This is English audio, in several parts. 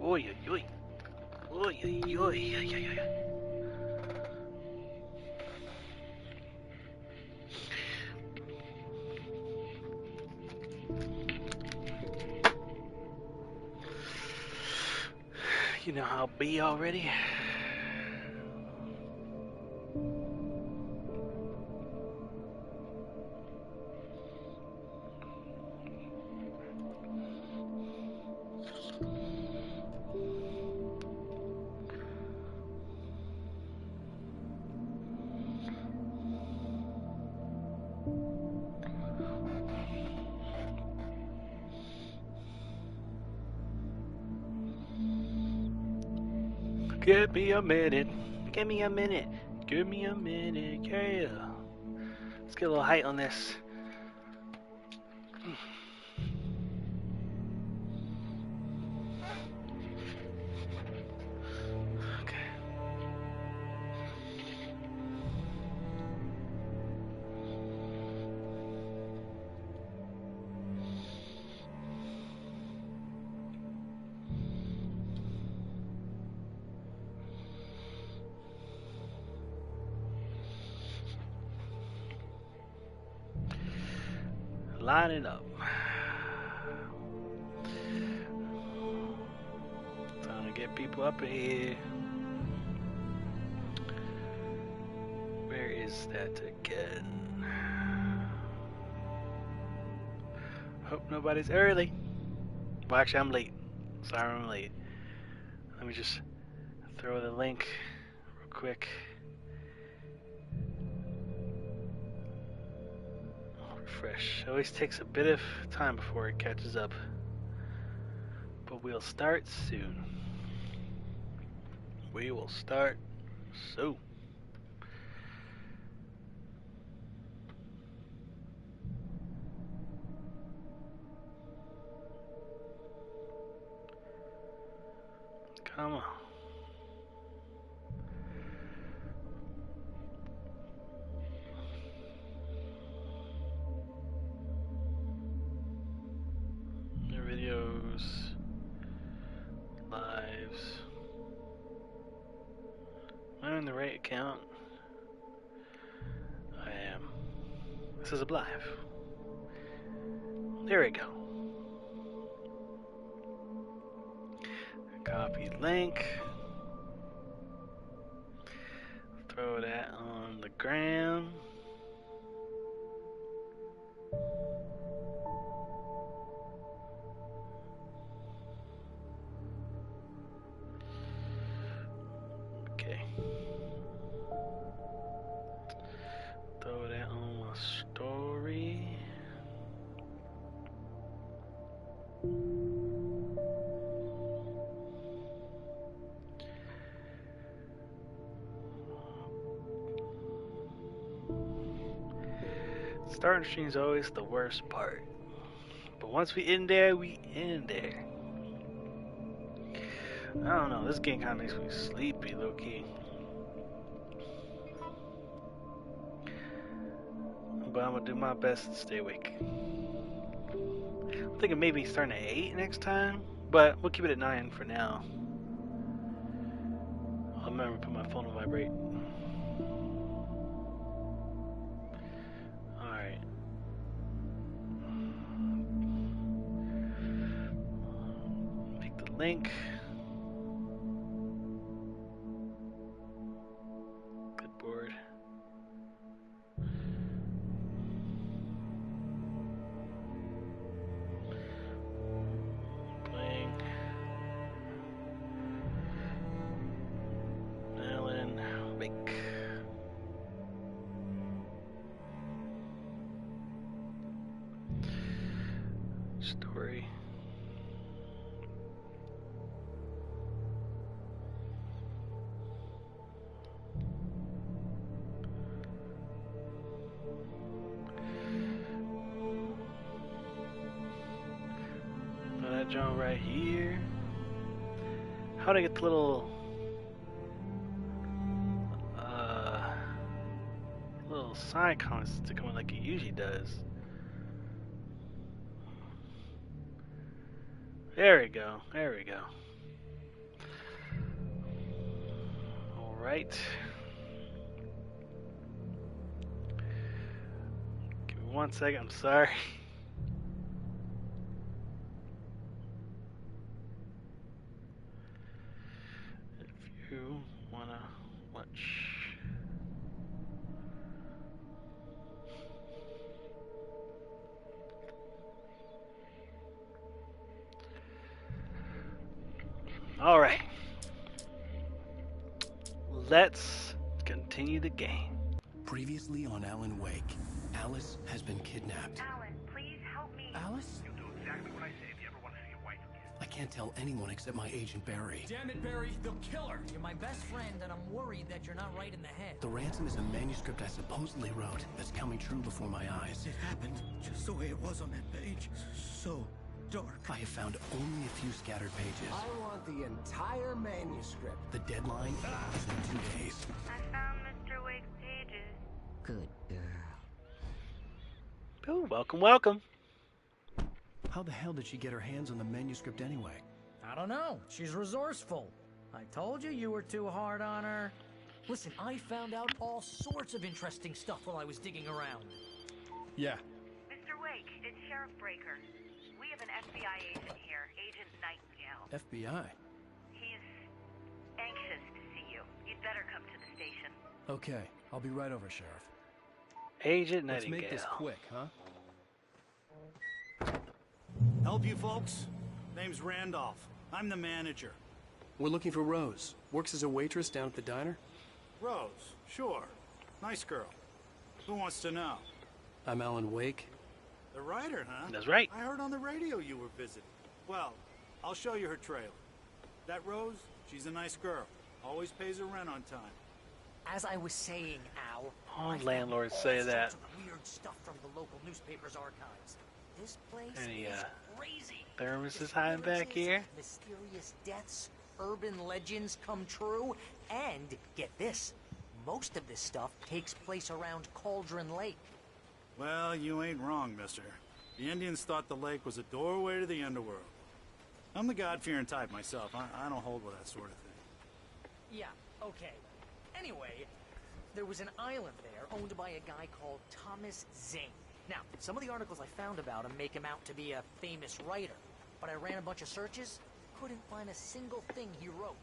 Oi, oi, oi. Oi, oi, oi, oi, oi, oi. You know how B already? Give me a minute. Give me a minute. Give me a minute. Yeah. Let's get a little height on this. Okay. Line it up. Trying to get people up in here. Where is that again? Hope nobody's early. Well, actually, I'm late. Sorry, I'm late. Let me just throw the link real quick. Refresh. It always takes a bit of time before it catches up. But we'll start soon. We will start soon. Come on. Your videos, lives. Am I in the right account? I am. This is a live. There we go. Copy link. Throw that on the gram. Okay. Throw that on my story. Starting stream's always the worst part. But once we in there, we in there. I don't know, this game kinda makes me sleepy, low key. But I'm gonna do my best to stay awake. I'm thinking maybe starting at 8 next time, but we'll keep it at 9 for now. I'll remember to put my phone on vibrate. Alright. Make the link. Good board. Playing. Alan, make. Story. That John right here. How do I get the little side comments to come in like it usually does? There we go. There we go. right. Give me 1 second. I'm sorry. If you wanna watch. All right. Let's continue the game. Previously on Alan Wake, Alice has been kidnapped. Alan, please help me. Alice? You'll do exactly what I say if you ever want to see your wife again. I can't tell anyone except my agent Barry. Damn it, Barry, they'll kill her. You're my best friend, and I'm worried that you're not right in the head. The ransom is a manuscript I supposedly wrote that's coming true before my eyes. It happened just the way it was on that page. So dark. I have found only a few scattered pages. I want the entire manuscript. The deadline is in 2 days. I found Mr. Wake's pages. Good girl. Ooh, welcome, welcome. How the hell did she get her hands on the manuscript anyway? I don't know. She's resourceful. I told you you were too hard on her. Listen, I found out all sorts of interesting stuff while I was digging around. Yeah. Mr. Wake, it's Sheriff Breaker. We have an FBI agent here, Agent Nightingale. FBI? He's anxious to see you. You'd better come to the station. Okay, I'll be right over, Sheriff. Agent Let's Nightingale. make this quick, huh? Help you folks? Name's Randolph. I'm the manager. We're looking for Rose. Works as a waitress down at the diner. Rose, sure. Nice girl. Who wants to know? I'm Alan Wake. The writer, huh? That's right. I heard on the radio you were visiting. Well, I'll show you her trailer. That Rose, she's a nice girl. Always pays her rent on time. As I was saying, Al, All I found landlords all say sorts that. of weird stuff from the local newspaper's archives. This place Any, is crazy. thermoses hiding back here? Mysterious deaths, urban legends come true, and get this, most of this stuff takes place around Cauldron Lake. Well, you ain't wrong, mister. The Indians thought the lake was a doorway to the underworld. I'm the God-fearing type myself. I don't hold with that sort of thing. Yeah, okay. Anyway, there was an island there owned by a guy called Thomas Zane. Now, some of the articles I found about him make him out to be a famous writer, but I ran a bunch of searches, couldn't find a single thing he wrote.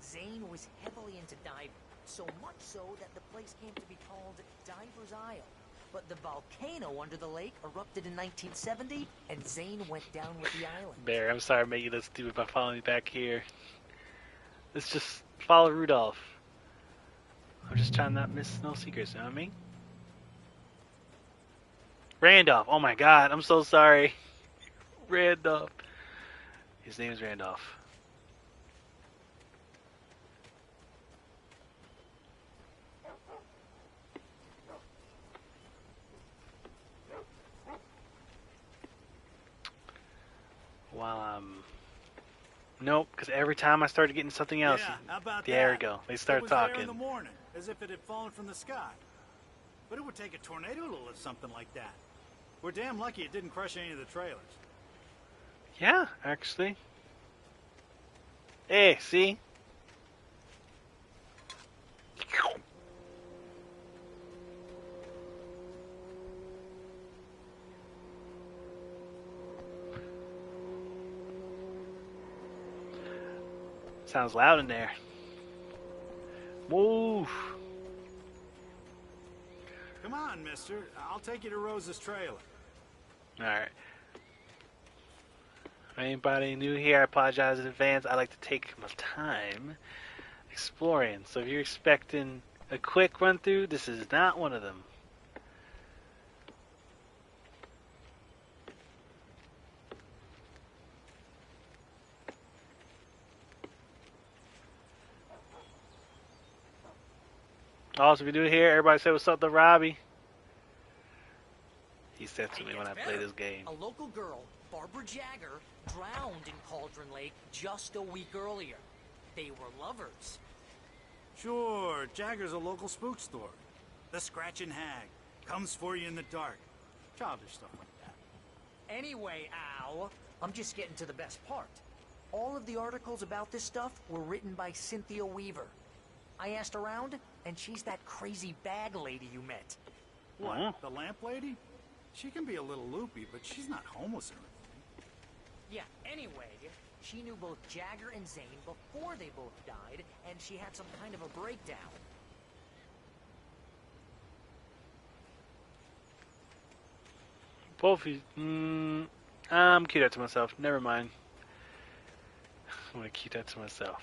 Zane was heavily into diving, so much so that the place came to be called Diver's Isle. But the volcano under the lake erupted in 1970, and Zane went down with the island. Barry, I'm sorry to make you look stupid by following me back here. Let's just follow Rudolph. I'm just trying to not miss no secrets, you know what I mean? Randolph, oh my god, I'm so sorry. Randolph. His name is Randolph. While I'm... Nope, because every time I started getting something else, Yeah, how about there we that? go. They It start was there in talking. the morning, as if it had fallen from the sky. But it would take a tornado to lift something like that. We're damn lucky it didn't crush any of the trailers. Yeah, actually. Hey, see? Sounds loud in there. Move. Come on, mister. I'll take you to Rose's trailer. Alright. Anybody new here, I apologize in advance. I like to take my time exploring. So if you're expecting a quick run through, this is not one of them. Also, we do here, everybody say what's up to Robbie. He said to me when I play this game. A local girl, Barbara Jagger, drowned in Cauldron Lake just a week earlier. They were lovers. Sure, Jagger's a local spook store. The Scratching Hag. Comes for you in the dark. Childish stuff like that. Anyway, Al, I'm just getting to the best part. All of the articles about this stuff were written by Cynthia Weaver. I asked around, and she's that crazy bag lady you met. What, Oh. the lamp lady? She can be a little loopy, but she's not homeless or anything. Yeah, anyway, she knew both Jagger and Zane before they both died, and she had some kind of a breakdown. Both of you. I'm keep that to myself. Never mind. I'm gonna keep that to myself.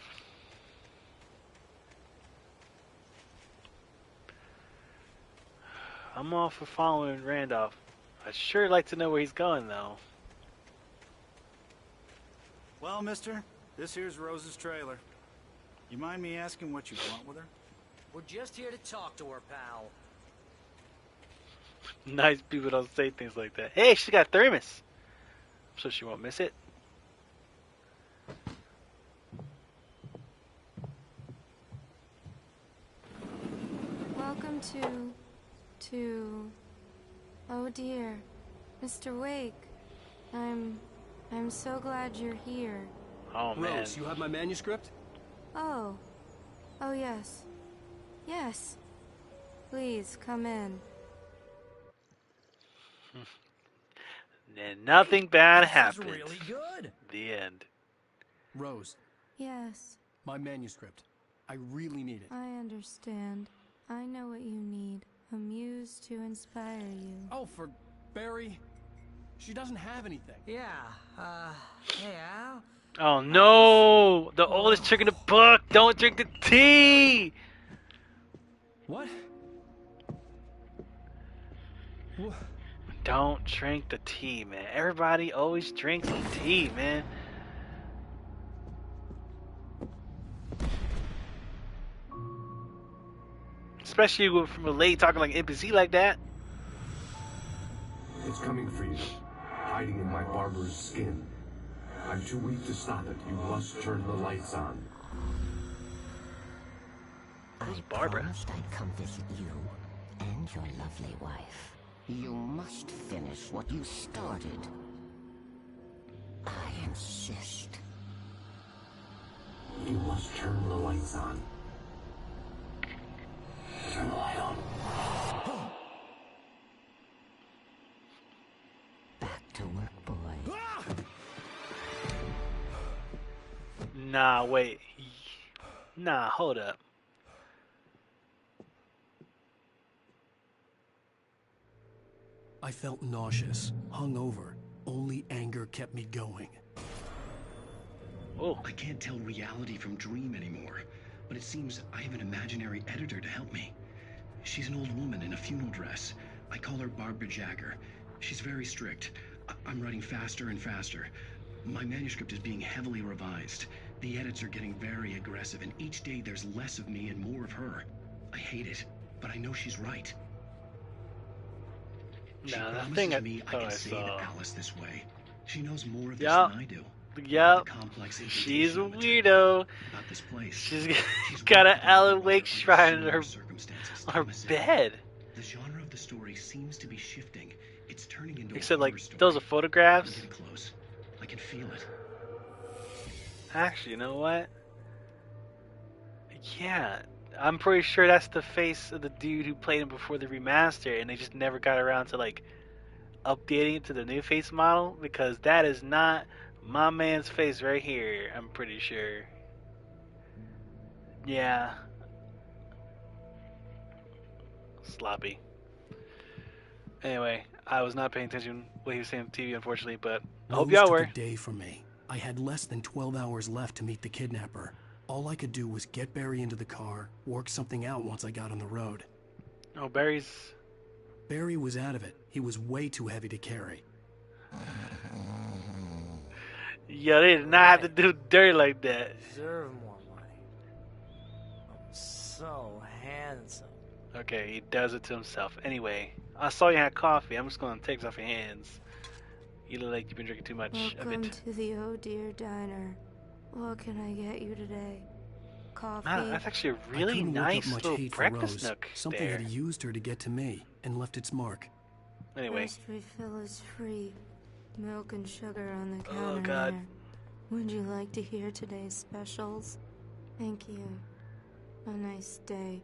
I'm all for following Randolph. I'd sure like to know where he's going, though. Well, mister, this here's Rose's trailer. You mind me asking what you want with her? We're just here to talk to her, pal. Nice people don't say things like that. Hey, she got thermos, so she won't miss it. Welcome to... Oh dear, Mr. Wake. I'm so glad you're here. Oh man. Rose, you have my manuscript? Oh. Oh yes. Yes. Please, come in. And nothing bad This is happened. really good. The end. Rose, Yes, my manuscript. I really need it. I understand. I know what you need. A muse to inspire you. Oh, for Barry? She doesn't have anything. Yeah, hey, Al. Oh no! The oldest trick in the book! Don't drink the tea! What? Wha- Don't drink the tea, man. Everybody always drinks the tea, man. Especially from a lady talking like NPC like that. It's coming for you, hiding in my barber's skin. I'm too weak to stop it. You must turn the lights on. Who's I Barbara? promised I'd come visit you and your lovely wife. You must finish what you started. I insist. You must turn the lights on. Turn the light on. Back to work, boy. Nah, wait. Nah, hold up. I felt nauseous, hungover. Only anger kept me going. Oh, I can't tell reality from dream anymore, but it seems I have an imaginary editor to help me. She's an old woman in a funeral dress. I call her Barbara Jagger. She's very strict. I'm writing faster and faster. My manuscript is being heavily revised. The edits are getting very aggressive, and each day there's less of me and more of her. I hate it, but I know she's right. She nah, the promises thing I me I thought can I save saw. Alice this way. She knows more of this Yup. than I do. Yup. The complex She's a implication of it weirdo. about this place. She's She's got an working Alan on Wake under shrine in similar her circumstances on her Thomas said. bed. The genre of the story seems to be shifting. It's turning into Except, a like, horror story. those are I'm photographs. getting close. I can feel it. Actually, you know what? Yeah, I'm pretty sure that's the face of the dude who played him before the remaster, and they just never got around to, like, updating it to the new face model, because that is not my man's face right here, I'm pretty sure. Yeah. Sloppy. Anyway, I was not paying attention to what he was saying on TV, unfortunately, but I hope Rose y'all took were. a day for me. I had less than 12 hours left to meet the kidnapper. All I could do was get Barry into the car, work something out once I got on the road. Oh, Barry's... Barry was out of it. He was way too heavy to carry. Yeah, they did not have to do dirty like that. Deserve more money. I'm so handsome. Okay, he does it to himself. Anyway, I saw you had coffee. I'm just going to take it off your hands. You look like you've been drinking too much of Welcome it. to the Oh Dear Diner. What can I get you today? Coffee? Man, that's actually a I really couldn't work nice up much little hate for breakfast Rose. nook Something there. had used her to get to me and left its mark. Anyway, First refill is free. Milk and sugar on the Oh, counter God. there. Would you like to hear today's specials? Thank you. a nice day.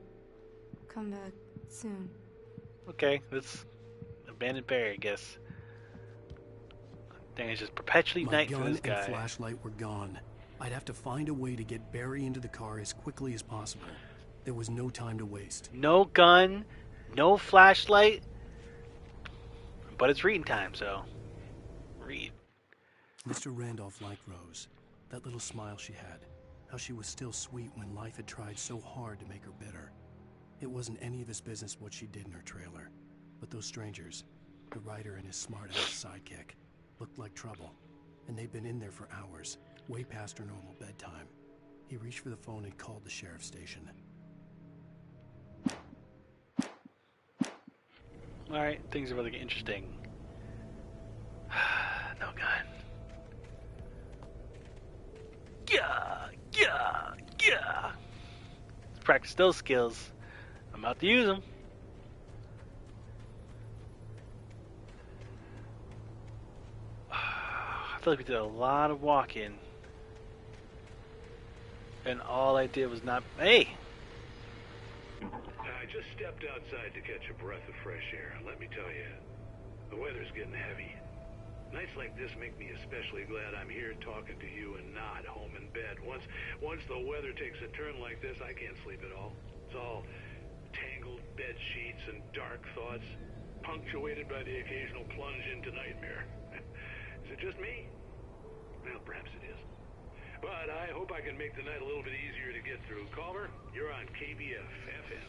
Come back soon. Okay, let's abandon Barry, I guess. Thing is just perpetually My night for gun this guy. and flashlight were gone. I'd have to find a way to get Barry into the car as quickly as possible. There was no time to waste. No gun, no flashlight, but it's reading time, so read. Mr. Randolph liked Rose. That little smile she had. How she was still sweet when life had tried so hard to make her bitter. It wasn't any of his business what she did in her trailer. But those strangers, the writer and his smart-ass sidekick, looked like trouble. And they'd been in there for hours, way past her normal bedtime. He reached for the phone and called the sheriff's station. Alright, things are really getting interesting. No gun. Yeah. Let's practice those skills. I'm about to use them. I feel like we did a lot of walking. And all I did was not... Hey! I just stepped outside to catch a breath of fresh air, and let me tell you, the weather's getting heavy. Nights like this make me especially glad I'm here talking to you and not home in bed. Once the weather takes a turn like this, I can't sleep at all. It's all tangled bed sheets and dark thoughts, punctuated by the occasional plunge into nightmare. Is it just me? Well, perhaps it is. But I hope I can make the night a little bit easier to get through. Calmer, you're on KBF FM.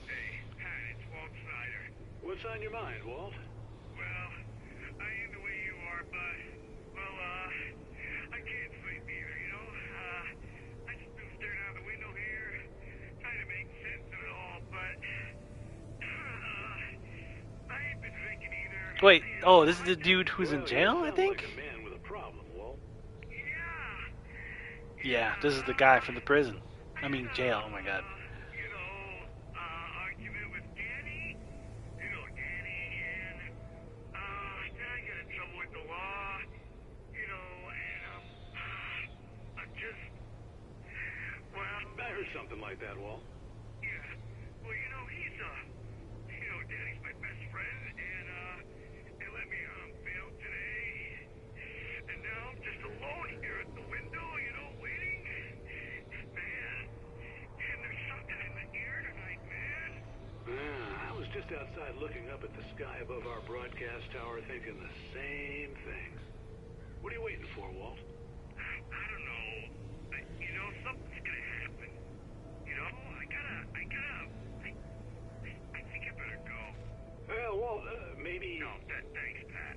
Hey, Pat, it's Walt Snyder. What's on your mind, Walt? Well, I ain't the way you are, but, well, I can't sleep either, you know? I just been staring out the window here, trying to make sense of it all, but, I ain't been drinking either. Wait, oh, this is the dude who's in jail, I think? Like a man with a problem, Walt. Yeah, this is the guy from the prison. I mean, jail, oh my god. You know, argument with Danny? You know Danny, and, then I get in trouble with the law, you know, and, I'm just, well... I heard something like that, Walt. Yeah, well, you know, he's, you know, Danny's my best friend, and, they let me, bail today, and now I'm just alone here at the window, you know, waiting, man, and there's something in the air tonight, man. I was just outside looking up at the sky above our broadcast tower thinking the same thing. What are you waiting for, Walt? I don't know. You know, something's gonna happen. You know, I think I better go. Well, Walt, maybe... No, thanks, Pat.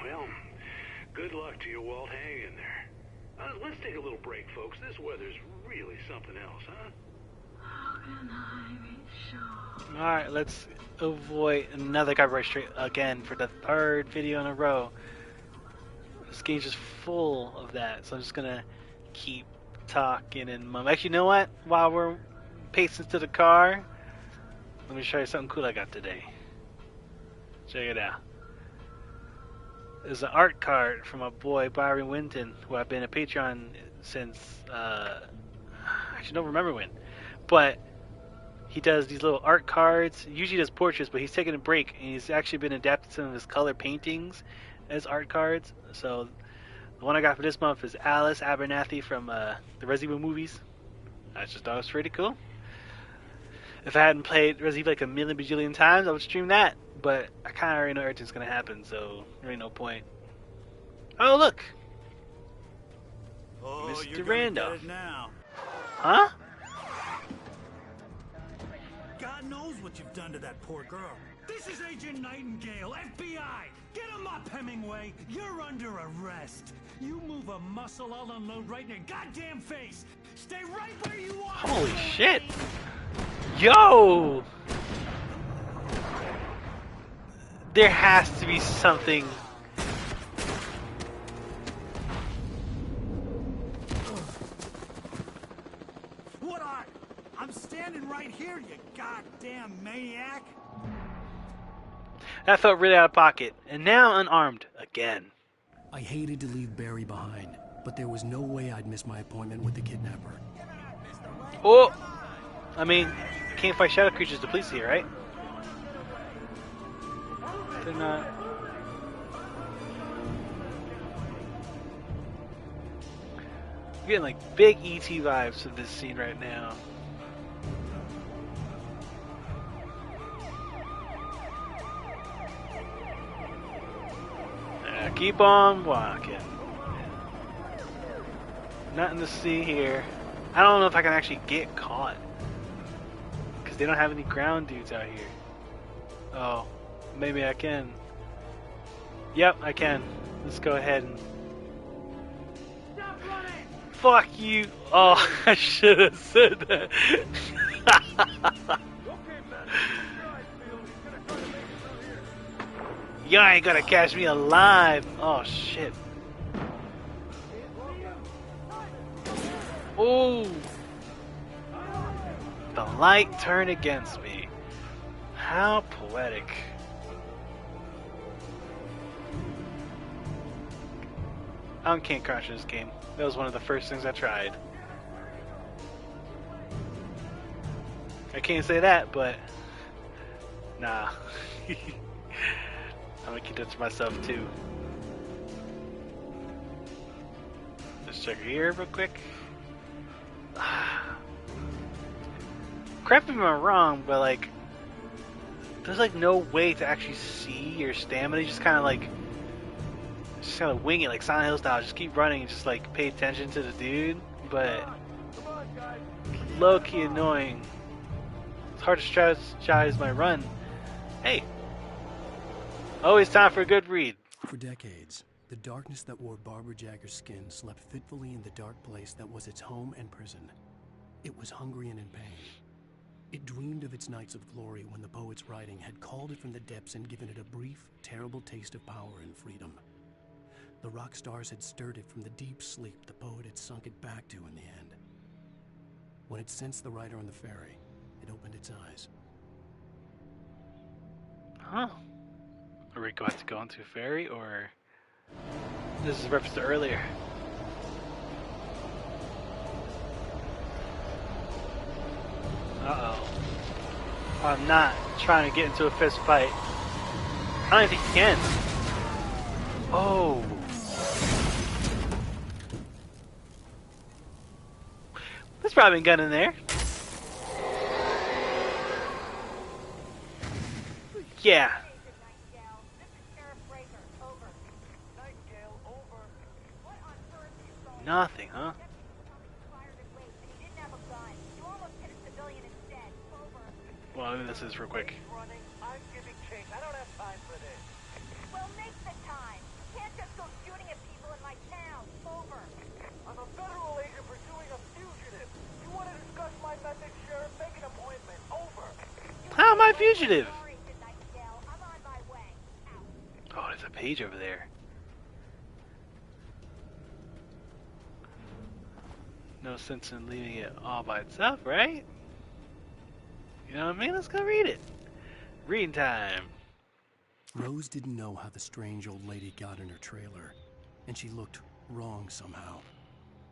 Well, good luck to you, Walt. Hang in there. Let's take a little break, folks. This weather's really something else, huh? How can I be sure? Alright, let's avoid another copyright strike again for the third video in a row. This game's just full of that, so I'm just gonna keep talking and actually, you know what? While we're pacing to the car, let me show you something cool I got today. Check it out. There's an art card from my boy Byron Winton, who I've been a Patreon since I actually don't remember when, but he does these little art cards. Usually does portraits, but he's taking a break and he's actually been adapting some of his color paintings as art cards. So the one I got for this month is Alice Abernathy from the Resident Evil movies. I just thought it was pretty cool. If I hadn't played Resident Evil like a million bajillion times, I would stream that. But I kind of already know everything's gonna happen, so there ain't no point. Oh look, Oh, you're Mr. gonna Randolph. get it now. Huh? God knows what you've done to that poor girl. This is Agent Nightingale, FBI. Get him up, Hemingway. You're under arrest. You move a muscle, I'll unload right in your goddamn face. Stay right where you are. Holy shit! Yo! There has to be something. What I'm standing right here, you goddamn maniac. That felt really out of pocket. And now I'm unarmed again. I hated to leave Barry behind, but there was no way I'd miss my appointment with the kidnapper. Oh! I mean, you can't fight shadow creatures to police here, right? They're not. I'm getting like big ET vibes of this scene right now. Keep on walking. Nothing to see here. I don't know if I can actually get caught. Because they don't have any ground dudes out here. Oh, maybe I can. Yep, I can. Let's go ahead and... Fuck you! Oh, I should have said that. You ain't gonna catch me alive! Oh shit. Ooh! The light turned against me. How poetic. I can't crouch in this game. That was one of the first things I tried. I can't say that, but... Nah. I'm gonna keep that to myself too. Let's check here real quick. Correct me if I'm wrong, but like, there's like no way to actually see your stamina. You just kind of wing it, like Silent Hill style. Just keep running and just like pay attention to the dude. But low key annoying. It's hard to strategize my run. Hey. Always time for a good read. For decades, the darkness that wore Barbara Jagger's skin slept fitfully in the dark place that was its home and prison. It was hungry and in pain. It dreamed of its nights of glory when the poet's writing had called it from the depths and given it a brief, terrible taste of power and freedom. The rock stars had stirred it from the deep sleep the poet had sunk it back to in the end. When it sensed the writer on the ferry, it opened its eyes. Huh? Are we going to go into a ferry, or this is a reference to earlier? Uh-oh. I'm not trying to get into a fist fight. I don't even think you can. Oh. There's probably a gun in there. Yeah. Nothing, huh? Well, I think this is real quick. I'm giving chase. I don't have time for this. Well, make the time. You can't just go shooting at people in my town. Over. I'm a federal agent pursuing a fugitive. You want to discuss my methods, Sheriff? Make an appointment. Over. How am I fugitive? I'm on my way. Out. Oh, there's a page over there. No sense in leaving it all by itself, right? You know what I mean? Let's go read it. Reading time. Rose didn't know how the strange old lady got in her trailer, and she looked wrong somehow.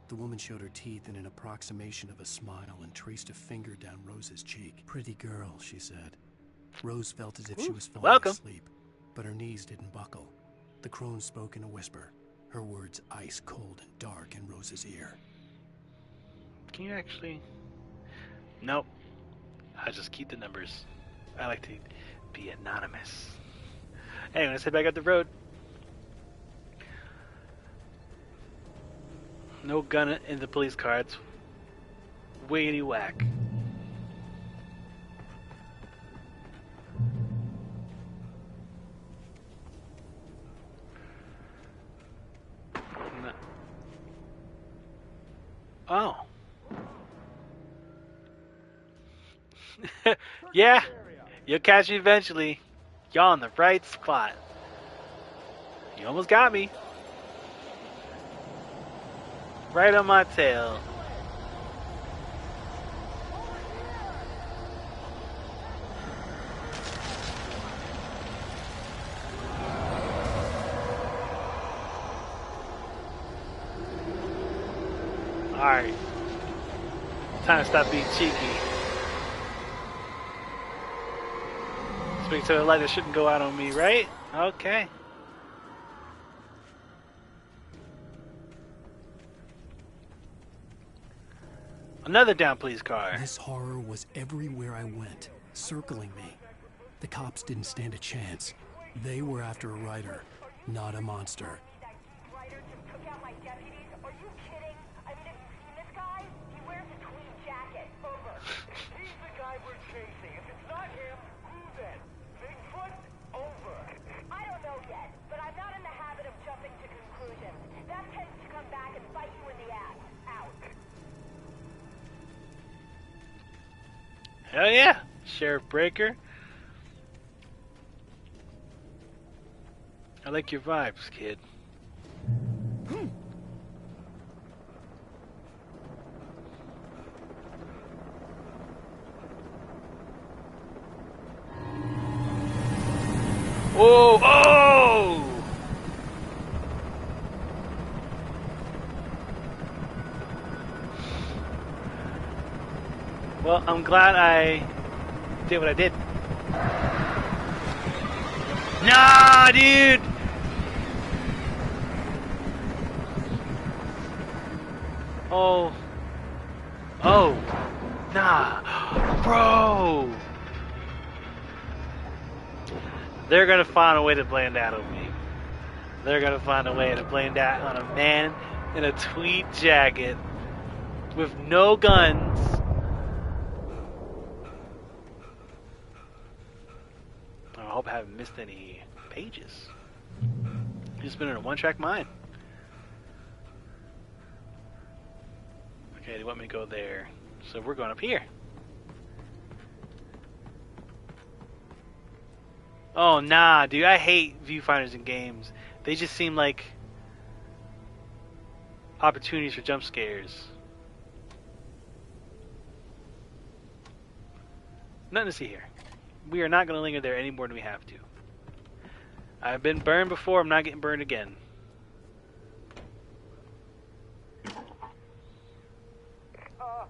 The woman showed her teeth in an approximation of a smile and traced a finger down Rose's cheek. Pretty girl, she said. Rose felt as if she was falling asleep, but her knees didn't buckle. The crone spoke in a whisper, her words ice cold and dark in Rose's ear. Can you actually? Nope. I just keep the numbers. I like to be anonymous. Anyway, let's head back up the road. No gun in the police cards. Wiggity whack. No. Oh. Yeah, you'll catch me eventually. Y'all in the right spot. You almost got me. Right on my tail. Alright. Time to stop being cheeky. Speak to the light that shouldn't go out on me, right? Okay. Another down police car. This horror was everywhere I went, circling me. The cops didn't stand a chance. They were after a writer, not a monster. Ryder just took out my deputies? Are you kidding? I mean, have you seen this guy? He wears a tweed jacket. Over. He's the guy we're chasing. If it's not him, who then? Bigfoot? Over. I don't know yet, but I'm not in the habit of jumping to conclusions. That tends to come back and bite you in the ass. Out. Hell yeah, Sheriff Breaker. I like your vibes, kid. Oh, oh! Well, I'm glad I did what I did. Nah, dude! Oh. Oh. Nah. Bro! They're gonna find a way to blame that on me. They're gonna find a way to blame that on a man in a tweed jacket with no guns. I hope I haven't missed any pages. Just been in a one-track mind. Okay, they want me to go there. So we're going up here. Oh, nah, dude. I hate viewfinders in games. They just seem like opportunities for jump scares. Nothing to see here. We are not going to linger there any more than we have to. I've been burned before. I'm not getting burned again.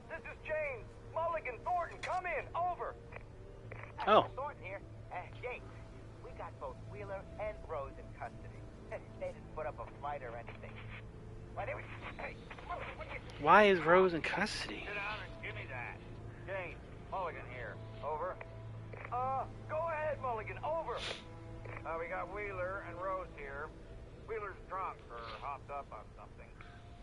This is James. Mulligan Thornton, come in. Over. Oh. Thornton here. James, we got both Wheeler and Rose in custody. They didn't put up a fight or anything. Why, they were... Hey, Why is Rose in custody? Sit down and give me that. James, Mulligan here. Over. Go ahead, Mulligan. Over. We got Wheeler and Rose here. Wheeler's drunk or hopped up on something.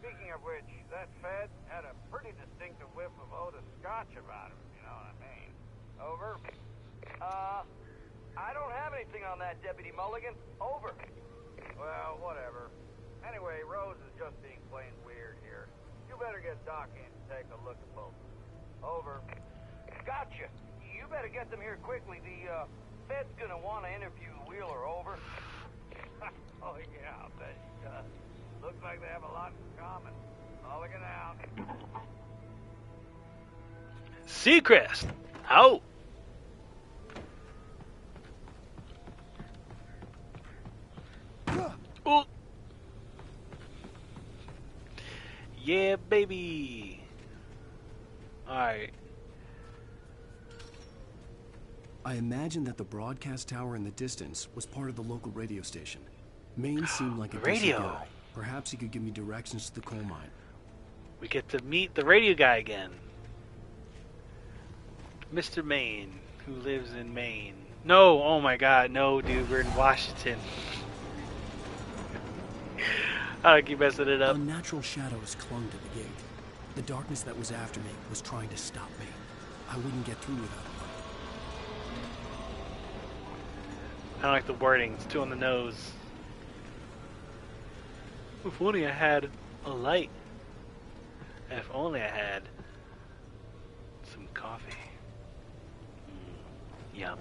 Speaking of which, that Fed had a pretty distinctive whiff of Otis Scotch about him, you know what I mean. Over. I don't have anything on that, Deputy Mulligan. Over. Well, whatever. Anyway, Rose is just being plain weird here. You better get Doc in to take a look at both. Over. Gotcha. You better get them here quickly. The Fed's gonna want to interview Wheeler. Over. Oh, yeah, I'll bet he does. Looks like they have a lot in common. Mulligan out. Seacrest, out. Oh. Yeah, baby. All right. I imagined that the broadcast tower in the distance was part of the local radio station. Maine seemed like a decent Radio. guy. Perhaps he could give me directions to the coal mine. We get to meet the radio guy again. Mr. Maine, who lives in Maine. No, oh my god, no, dude, we're in Washington. I keep messing it up. Unnatural shadows clung to the gate. The darkness that was after me was trying to stop me. I wouldn't get through without a light. I don't like the wording, it's too on the nose. If only I had a light. If only I had some coffee. Yum.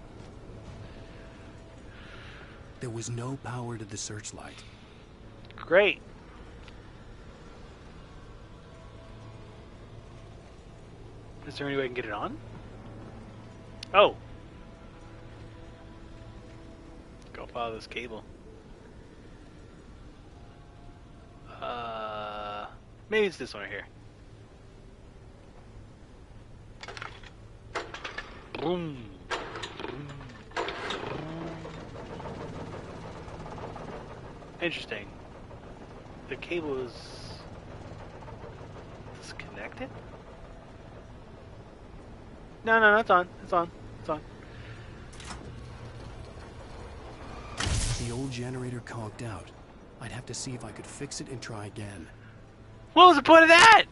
There was no power to the searchlight. Great. Is there any way I can get it on? Oh. Go follow this cable. Maybe it's this one right here. Vroom. Interesting. The cable is disconnected? No, it's on. It's on. It's on. The old generator conked out. I'd have to see if I could fix it and try again. What was the point of that?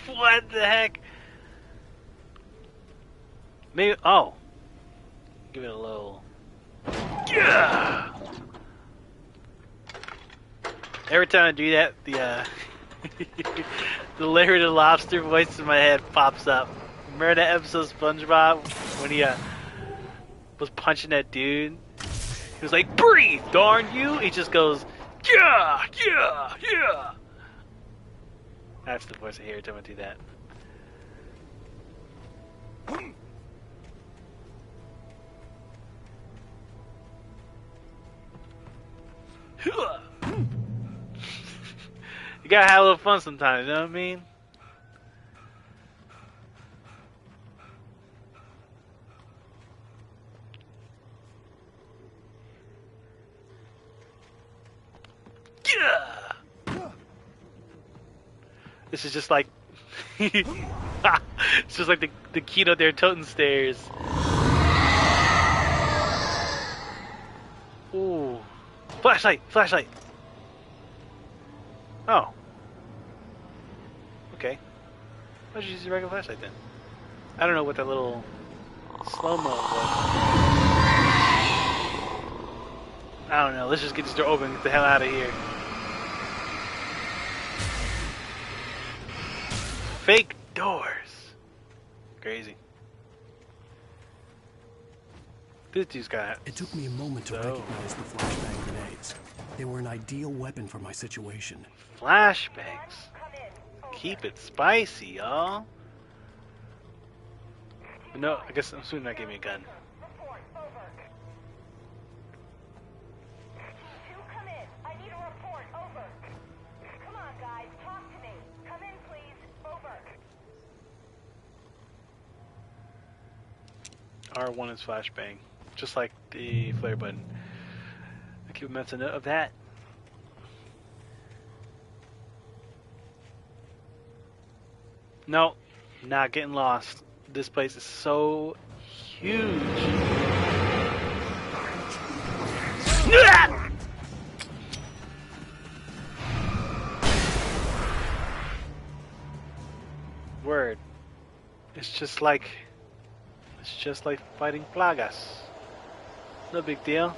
What the heck? Maybe. Oh. Give it a little. Yeah! Every time I do that, the Larry the Lobster voice in my head pops up. Remember that episode of SpongeBob when he was punching that dude? He was like, "Breathe, darn you!" He just goes, "Yeah, yeah, yeah." That's the voice I hear every time I do that. You gotta have a little fun sometimes, you know what I mean? Yeah! This is just like it's just like the Kino der Toten stairs. Ooh. Flashlight! Flashlight! Oh. Okay. Why'd you use a regular flashlight then? I don't know what that little slow-mo was. I don't know. Let's just get this door open and get the hell out of here. Fake doors. Crazy. This dude's got... It took me a moment to recognize the flashbang grenades. They were an ideal weapon for my situation. Flashbangs. Keep it spicy, y'all. No, I guess I'm assuming that gave me a gun. R1 is flashbang, just like the flare button. I keep a mental note of that. No, not getting lost. This place is so huge. Word. It's just like fighting plagas. No big deal.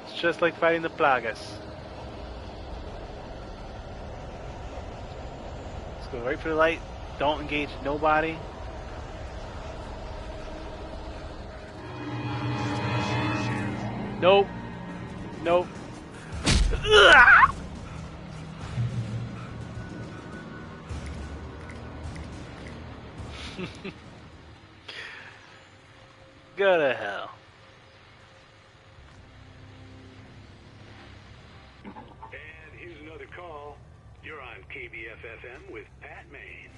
It's just like fighting the plagas. Let's go right for the light. Don't engage nobody. Nope. Nope. Go to hell. And here's another call. You're on KBFFM with Pat Maine.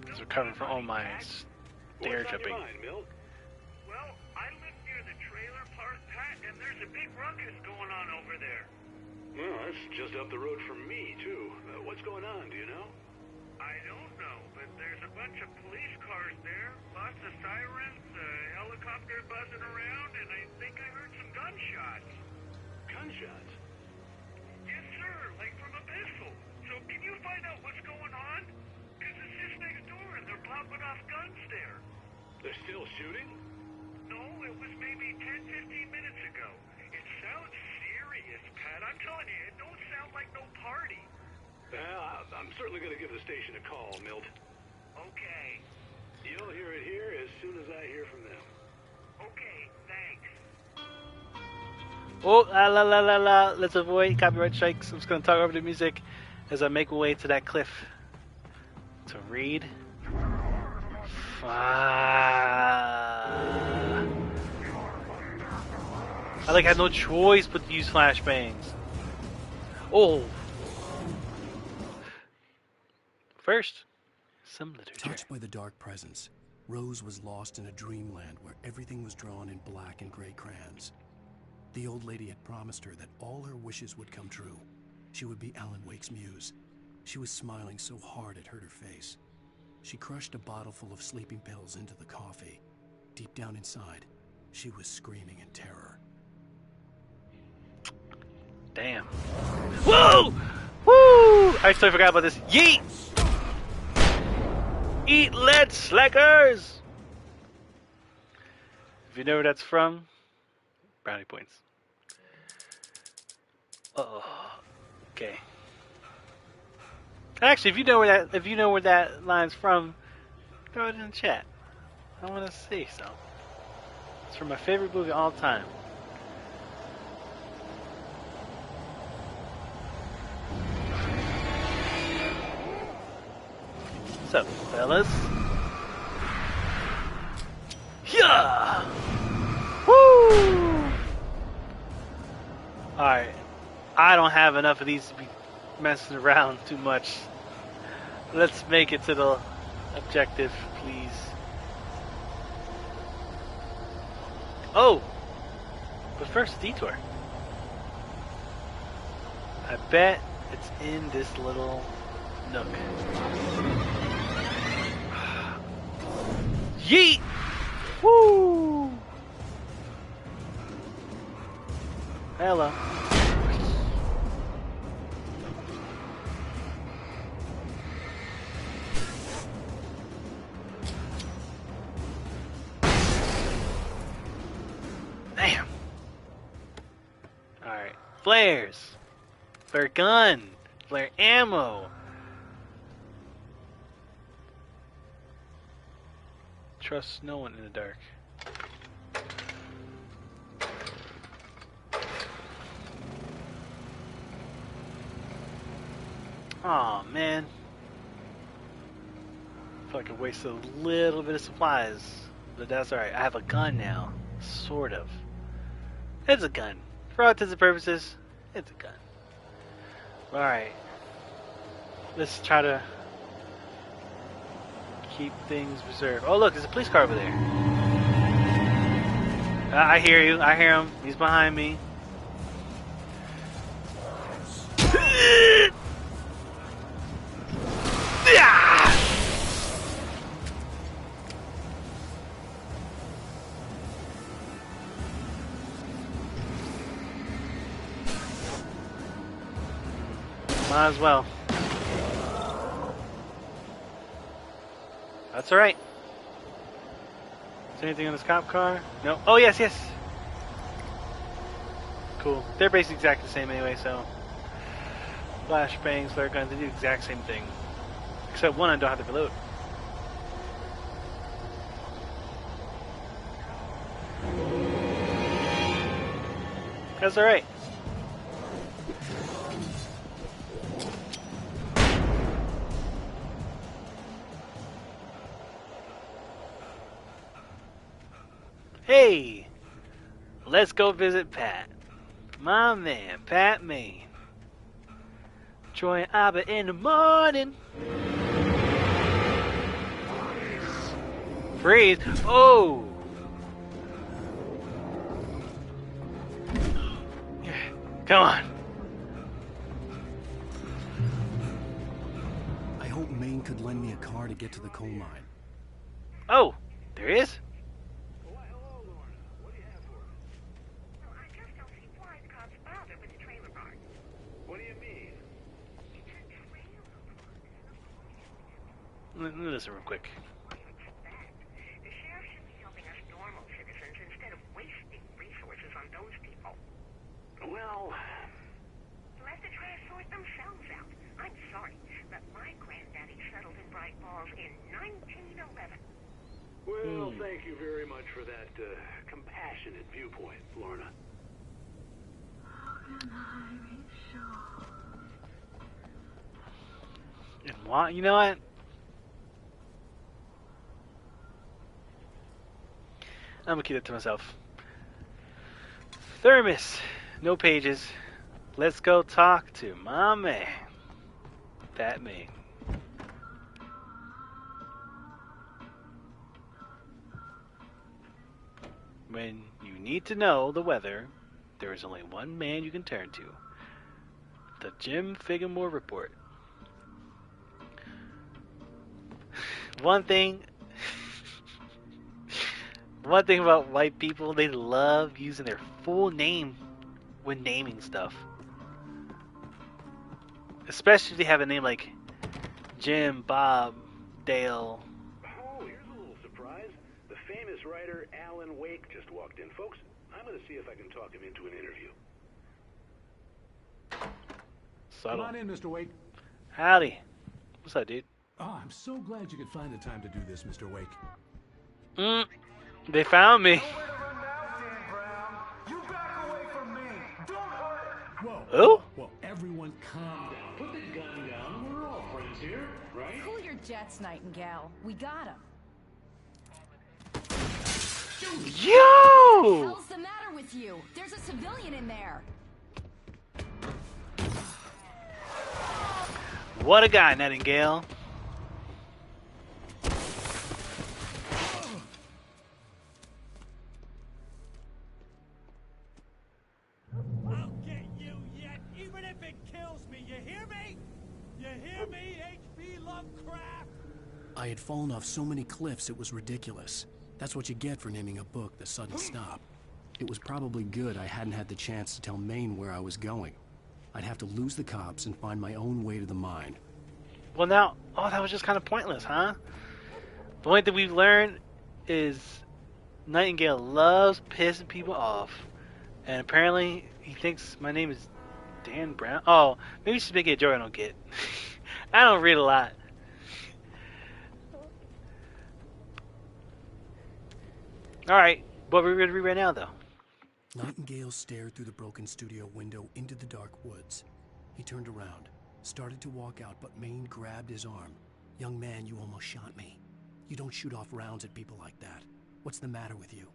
He's recovering from all my stair jumping. Well, I live near the trailer park, Pat, and there's a big ruckus going on over there. Well, that's just up the road from me, too. What's going on, do you know? I don't know, but there's a bunch of police cars there, lots of sirens, a helicopter buzzing around, and I think I heard some gunshots. Gunshots? Yes, sir, like from a pistol. So can you find out what's going on? Because it's just next door and they're popping off guns there. They're still shooting? No, it was maybe 10-15 minutes ago. It sounds serious, Pat. I'm telling you, it don't sound like no party. Well, I'm certainly going to give the station a call, Milt. Okay. You'll hear it here as soon as I hear from them. Okay, thanks. Oh, la la la la. Let's avoid copyright strikes. I'm just going to talk over the music as I make my way to that cliff to read. I like had no choice but to use flashbangs. Oh. First, some literature. Touched by the dark presence, Rose was lost in a dreamland where everything was drawn in black and gray crayons. The old lady had promised her that all her wishes would come true. She would be Alan Wake's muse. She was smiling so hard it hurt her face. She crushed a bottle full of sleeping pills into the coffee. Deep down inside, she was screaming in terror. Damn. Whoa! Woo! I totally forgot about this. Yeet! Eat lead, slackers! If you know where that's from, brownie points. Oh, okay. Actually, if you know where that line's from, throw it in the chat. I want to see. So, it's from my favorite movie of all time. What's up, fellas? Yeah! Woo! Alright. I don't have enough of these to be messing around too much. Let's make it to the objective, please. Oh! But first, detour. I bet it's in this little nook. Yeet! Woo! Hello. Damn. Alright. Flares. Flare gun. Flare ammo. Trust no one in the dark. Aw, man. I feel like I wasted a little bit of supplies. But that's alright. I have a gun now. Sort of. It's a gun. For all intents and purposes, it's a gun. Alright. Let's try to keep things reserved. Oh, look, there's a police car over there. I hear you. I hear him. He's behind me. Might as well. That's alright. Is there anything on this cop car? No. Oh, yes, yes. Cool. They're basically exactly the same anyway, so. Flashbangs, flare guns, they do the exact same thing. Except one I don't have to reload. That's alright. Hey, let's go visit Pat. My man, Pat Maine. Join Abba in the morning. Freeze. Oh. Come on. I hope Maine could lend me a car to get to the coal mine. Oh, there is? Listen real quick. The sheriff should be helping us normal citizens instead of wasting resources on those people. Well, Let the trash sort themselves out. I'm sorry, but my granddaddy settled in Bright Falls in 1911. well, thank you very much for that compassionate viewpoint, Lorna. And what? You know what? I'm gonna keep it to myself. Thermos. No pages. Let's go talk to my man. That me. When you need to know the weather, there is only one man you can turn to. The Jim Figgamore Report. One thing about white people, they love using their full name when naming stuff. Especially if they have a name like Jim, Bob, Dale. Oh, here's a little surprise. The famous writer Alan Wake just walked in. Folks, I'm going to see if I can talk him into an interview. Subtle. Come on in, Mr. Wake. Howdy. What's up, dude? Oh, I'm so glad you could find the time to do this, Mr. Wake. They found me. Whoa. Who? Well, everyone calm down. Put the gun down. We're all friends here, right? Cool your jets, Nightingale. We got him. Yo! What the hell's the matter with you? There's a civilian in there. What a guy, Nightingale. I'll get you yet, even if it kills me. You hear me? You hear me, H.P. Lovecraft? I had fallen off so many cliffs it was ridiculous. That's what you get for naming a book The Sudden Stop. It was probably good I hadn't had the chance to tell Maine where I was going. I'd have to lose the cops and find my own way to the mine. Well, now, that was just kind of pointless, huh? The only thing we've learned is Nightingale loves pissing people off. And apparently, he thinks my name is Dan Brown. Oh, maybe you should make it a joke I don't get. I don't read a lot. Alright, what we're going to read right now, though. Nightingale stared through the broken studio window into the dark woods. He turned around, started to walk out, but Maine grabbed his arm. "Young man, you almost shot me. You don't shoot off rounds at people like that. What's the matter with you?"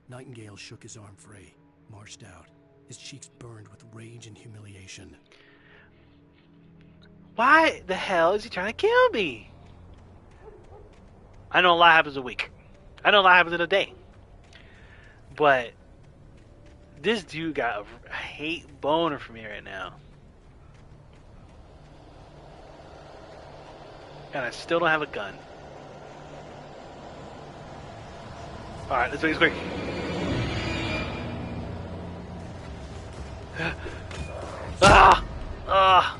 Nightingale shook his arm free, marched out. His cheeks burned with rage and humiliation. Why the hell is he trying to kill me? I know a lot happens a week. I know a lot happens in a day. But this dude got a hate boner for me right now. And I still don't have a gun. Alright, let's make this quick. Ah! Ah!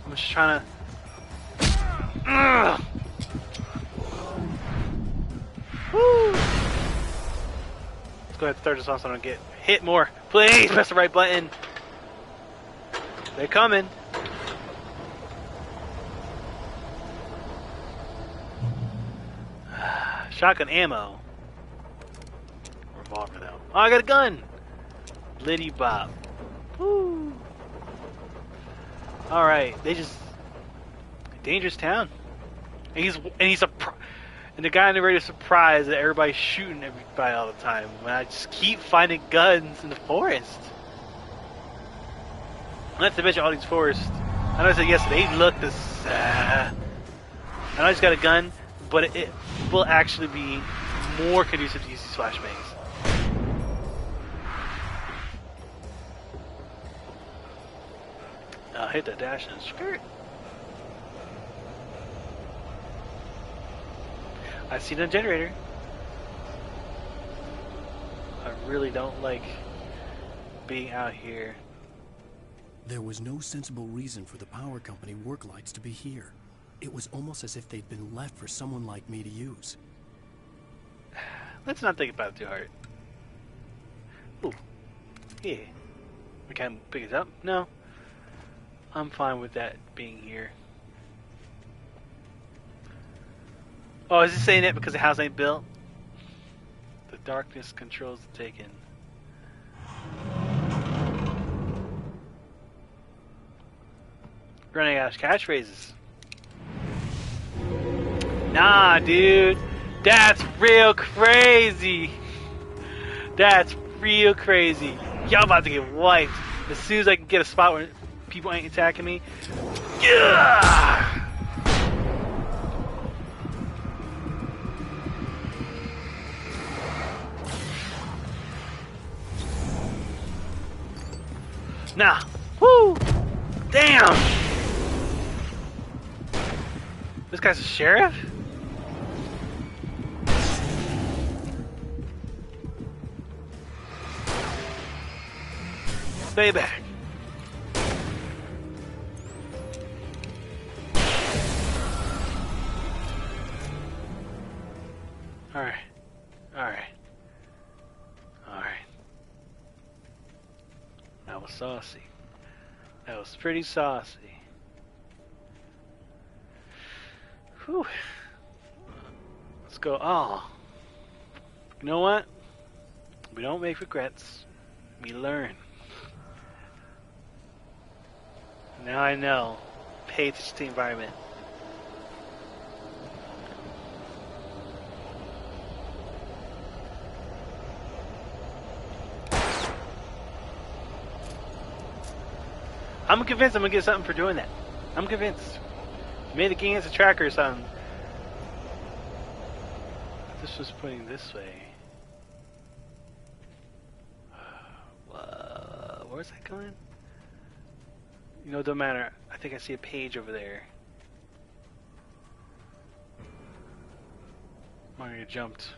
I'm just trying to... Woo! Let's go ahead and start this off so I don't get hit more. Please press the right button. They're coming. Shotgun ammo. Revolver though. Oh, I got a gun. Liddy Bop. Woo. All right, they just dangerous town. And the guy in the radio is surprised that everybody's shooting everybody all the time when I just keep finding guns in the forest. Not to mention all these forests. I know I said yesterday, they look this. I know I just got a gun, but it will actually be more conducive to use these flashbangs. I'll hit the dash and skirt. I see the generator. I really don't like being out here. There was no sensible reason for the power company work lights to be here. It was almost as if they'd been left for someone like me to use. Let's not think about it too hard. Ooh. Yeah. We can't pick it up? No. I'm fine with that being here. Oh, is it saying that because the house ain't built? The darkness controls the taken. Running out of catchphrases. Nah, dude. That's real crazy. That's real crazy. Y'all about to get wiped. As soon as I can get a spot where people ain't attacking me. Yeah! Nah. Woo! Damn! This guy's a sheriff? Stay back. Alright. Alright. Alright. That was saucy. That was pretty saucy. Whew. Let's go. Oh. You know what? We don't make regrets. We learn. Now I know. Pay attention to the environment. I'm convinced I'm gonna get something for doing that. I'm convinced. Made the game as a tracker or something. This was pointing this way. Where's that going? You know, it don't matter. I think I see a page over there. Mario jumped.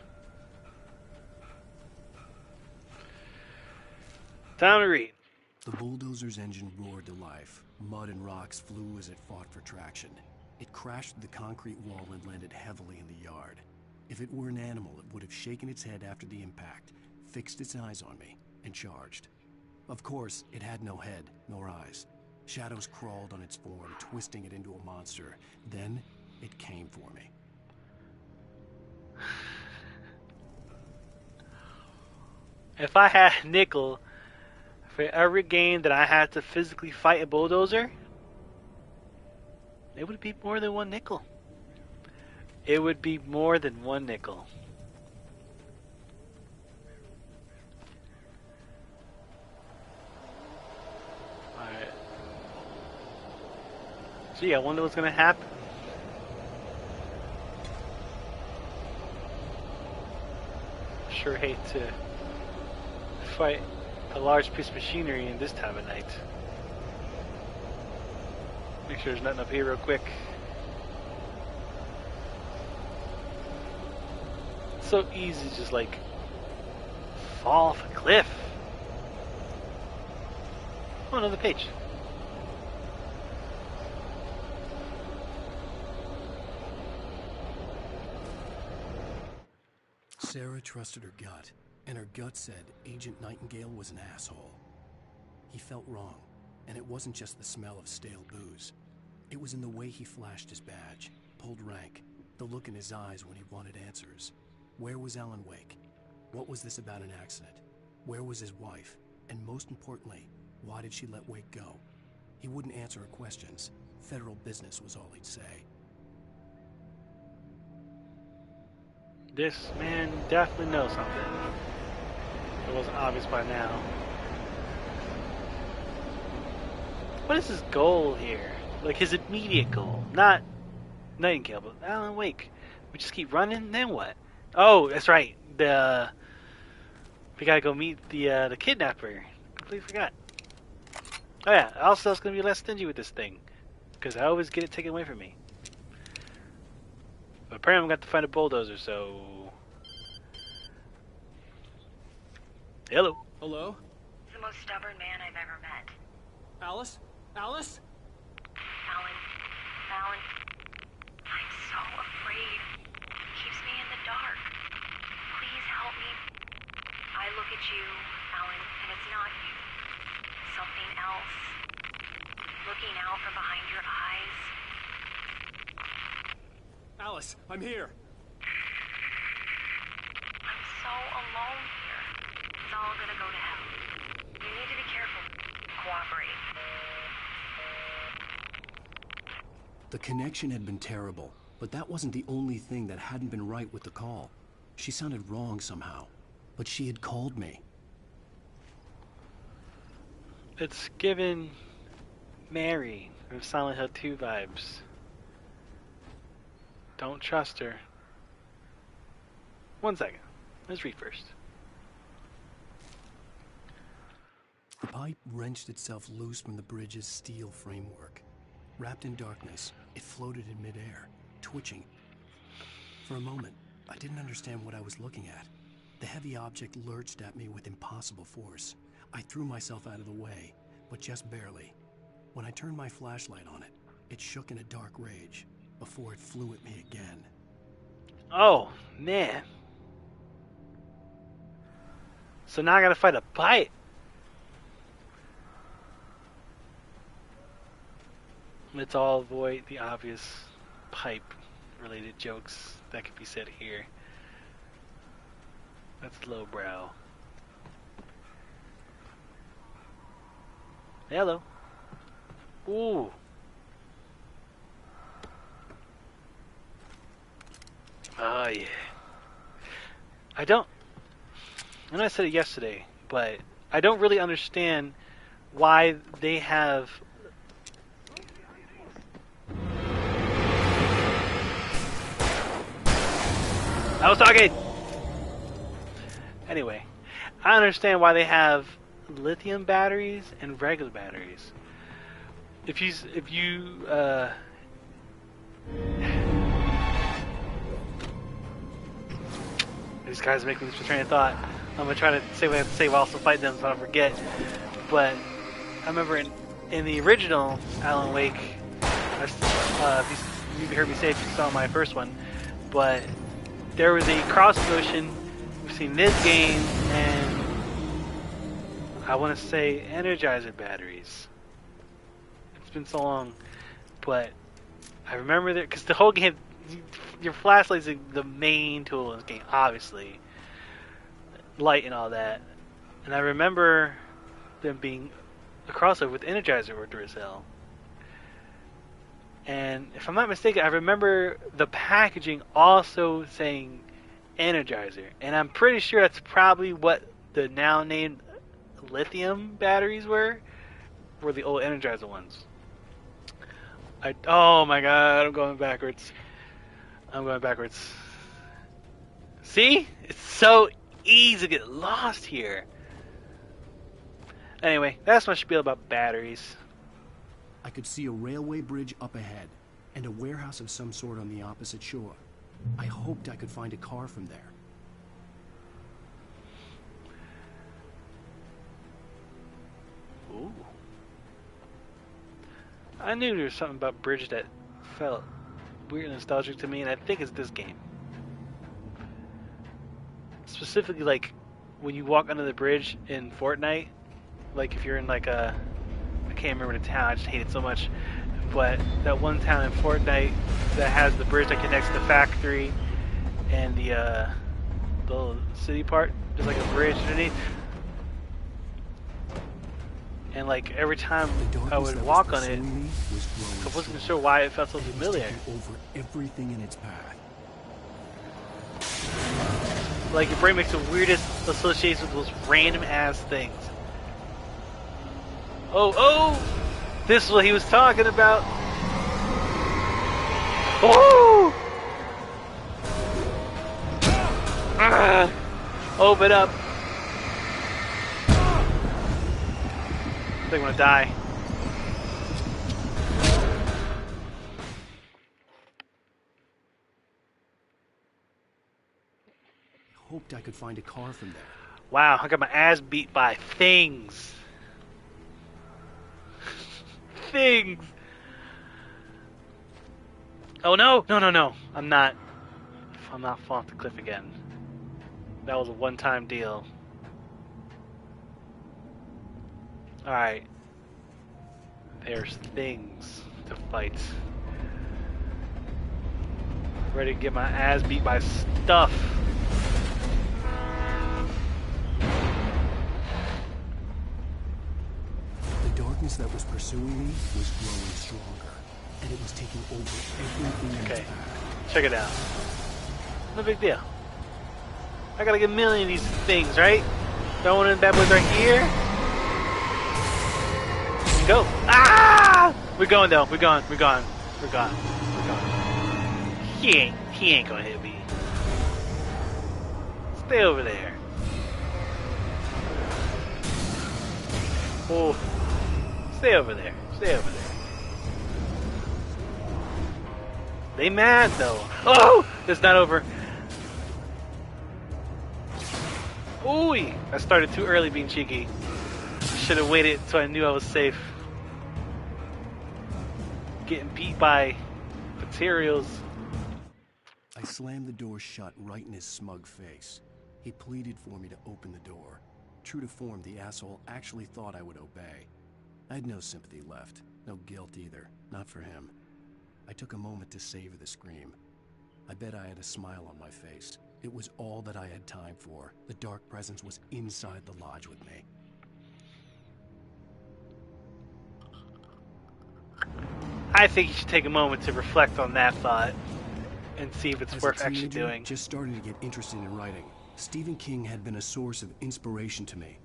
Time to read. The bulldozer's engine roared to life. Mud and rocks flew as it fought for traction. It crashed through the concrete wall and landed heavily in the yard. If it were an animal, it would have shaken its head after the impact, fixed its eyes on me, and charged. Of course, it had no head, nor eyes. Shadows crawled on its form, twisting it into a monster. Then, it came for me. If I had a nickel for every game that I had to physically fight a bulldozer, it would be more than one nickel. It would be more than one nickel. Alright. Gee, I wonder what's gonna happen. Sure hate to fight a large piece of machinery in this time of night. Make sure there's nothing up here real quick. It's so easy to just like fall off a cliff. Oh, another page. Sarah trusted her gut, and her gut said Agent Nightingale was an asshole. He felt wrong, and it wasn't just the smell of stale booze. It was in the way he flashed his badge, pulled rank, the look in his eyes when he wanted answers. Where was Alan Wake? What was this about an accident? Where was his wife? And most importantly, why did she let Wake go? He wouldn't answer her questions. Federal business was all he'd say. This man definitely knows something. It wasn't obvious by now. What is his goal here? Like his immediate goal, not Nightingale, but Alan Wake. We just keep running, then what? Oh, that's right. We gotta go meet the kidnapper. Completely forgot. Oh yeah. Also, it's gonna be less stingy with this thing, because I always get it taken away from me. But apparently, I'm gonna have to find a bulldozer. So, hello. Hello. The most stubborn man I've ever met. Alice? Alice? Alan, I'm so afraid. He keeps me in the dark. Please help me. I look at you, Alan, and it's not you. Something else. Looking out from behind your eyes. Alice, I'm here. I'm so alone here. It's all gonna go to hell. You need to be careful. Cooperate. The connection had been terrible, but that wasn't the only thing that hadn't been right with the call. She sounded wrong somehow, but she had called me. It's given Mary from Silent Hill 2 vibes. Don't trust her. 1 second. Let's read first. The pipe wrenched itself loose from the bridge's steel framework. Wrapped in darkness, it floated in midair, twitching. For a moment, I didn't understand what I was looking at. The heavy object lurched at me with impossible force. I threw myself out of the way, but just barely. When I turned my flashlight on it, it shook in a dark rage before it flew at me again. Oh, man. So now I gotta fight a bite. Let's all avoid the obvious pipe-related jokes that could be said here. That's lowbrow. Hello. Ooh. Oh, yeah. I know I said it yesterday, but I don't really understand why they have... I was talking! Anyway, I understand why they have lithium batteries and regular batteries. These guys make me lose my train of thought. I'm gonna try to say what I have to say while also fighting them so I don't forget. But I remember in the original Alan Wake, you heard me say it if you saw my first one, but there was a cross motion between this game and I want to say Energizer batteries. It's been so long, but I remember that because the whole game, your flashlight's the main tool in this game, obviously, light and all that. And I remember them being a crossover with Energizer or Duracell. And if I'm not mistaken, I remember the packaging also saying Energizer, and I'm pretty sure that's probably what the now named lithium batteries were the old Energizer ones. Oh my god, I'm going backwards. See? It's so easy to get lost here. Anyway, that's my spiel about batteries. I could see a railway bridge up ahead and a warehouse of some sort on the opposite shore. I hoped I could find a car from there. Ooh. I knew there was something about bridge that felt weird and nostalgic to me, and I think it's this game. Specifically, like, when you walk under the bridge in Fortnite, like if you're in like a... I can't remember the town, I just hate it so much. But that one town in Fortnite that has the bridge that connects the factory and the little city part, there's like a bridge underneath. And like every time I would walk on it, I wasn't sure why it felt so familiar. Over everything in its path. Like your brain makes the weirdest associations with those random ass things. Oh! This is what he was talking about. Oh! Open up. I think I'm gonna die. I hoped I could find a car from there. Wow, I got my ass beat by things. Things. Oh no! No. I'm not falling off the cliff again. That was a one-time deal. Alright. There's things to fight. Ready to get my ass beat by stuff. The darkness that was pursuing me was growing stronger, and it was taking over everything in its path. Check it out. No big deal. I gotta get a million of these things, right? Got one of the bad boys right here. Go! Ah! We're going though. We're gone. He ain't gonna hit me. Stay over there. Oh, stay over there. Stay over there. They mad though. Oh, it's not over. Ooh, I started too early being cheeky. Should have waited till I knew I was safe. Getting beat by materials. I slammed the door shut right in his smug face. He pleaded for me to open the door. True to form, the asshole actually thought I would obey. I had no sympathy left, no guilt either, not for him. I took a moment to savor the scream. I bet I had a smile on my face. It was all that I had time for. The dark presence was inside the lodge with me. I think you should take a moment to reflect on that thought and see if it's As worth a actually teenager, doing. just starting to get interested in writing, Stephen King had been a source of inspiration to me.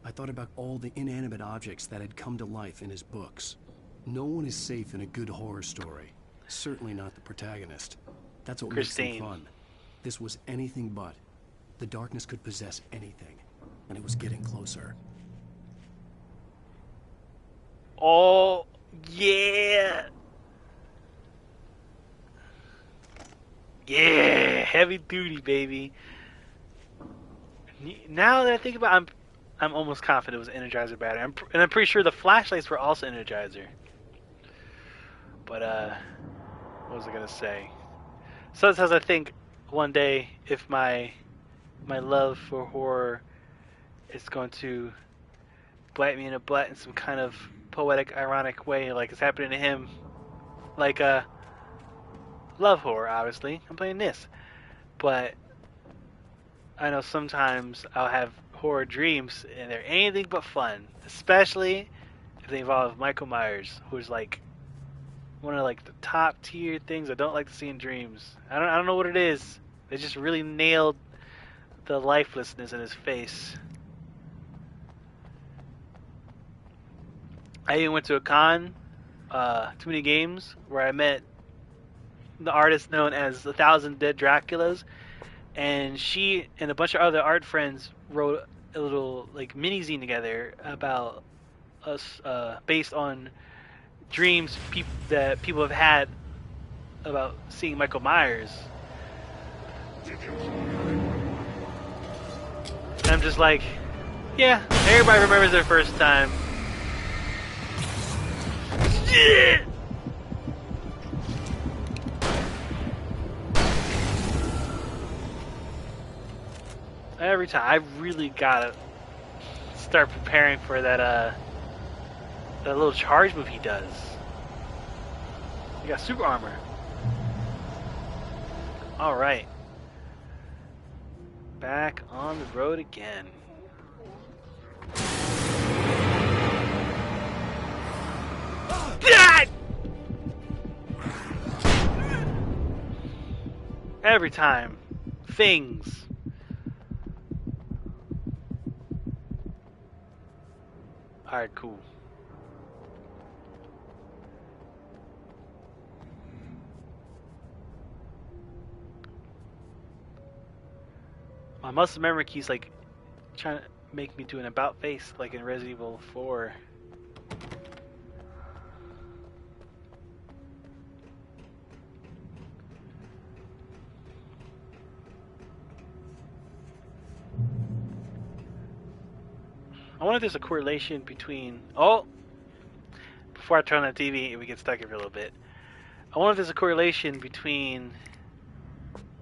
I thought about all the inanimate objects that had come to life in his books. No one is safe in a good horror story. Certainly not the protagonist. That's what makes them fun. This was anything but. The darkness could possess anything, and it was getting closer. Oh, yeah! Yeah, heavy duty, baby. Now that I think about it, I'm almost confident it was Energizer battery. And I'm pretty sure the flashlights were also Energizer. But, what was I gonna say? Sometimes I think one day if my love for horror is going to bite me in the butt in some kind of poetic, ironic way, like it's happening to him. Like, love horror, obviously. I'm playing this. But I know sometimes I'll have horror dreams and they're anything but fun. Especially if they involve Michael Myers, who's like one of like the top tier things I don't like to see in dreams. I don't know what it is. They just really nailed the lifelessness in his face. I even went to a con, Too Many Games, where I met the artist known as 1,000 Dead Draculas, and she and a bunch of other art friends wrote a little like mini zine together about us, based on dreams that people have had about seeing Michael Myers. And I'm just like, yeah, everybody remembers their first time. Yeah! Every time. I really gotta start preparing for that that little charge move he does. He got super armor. Alright. Back on the road again. Every time. Things. Alright, cool. My muscle memory key's like trying to make me do an about face like in Resident Evil 4. I wonder if there's a correlation between... Oh! Before I turn on the TV and we get stuck here for a little bit. I wonder if there's a correlation between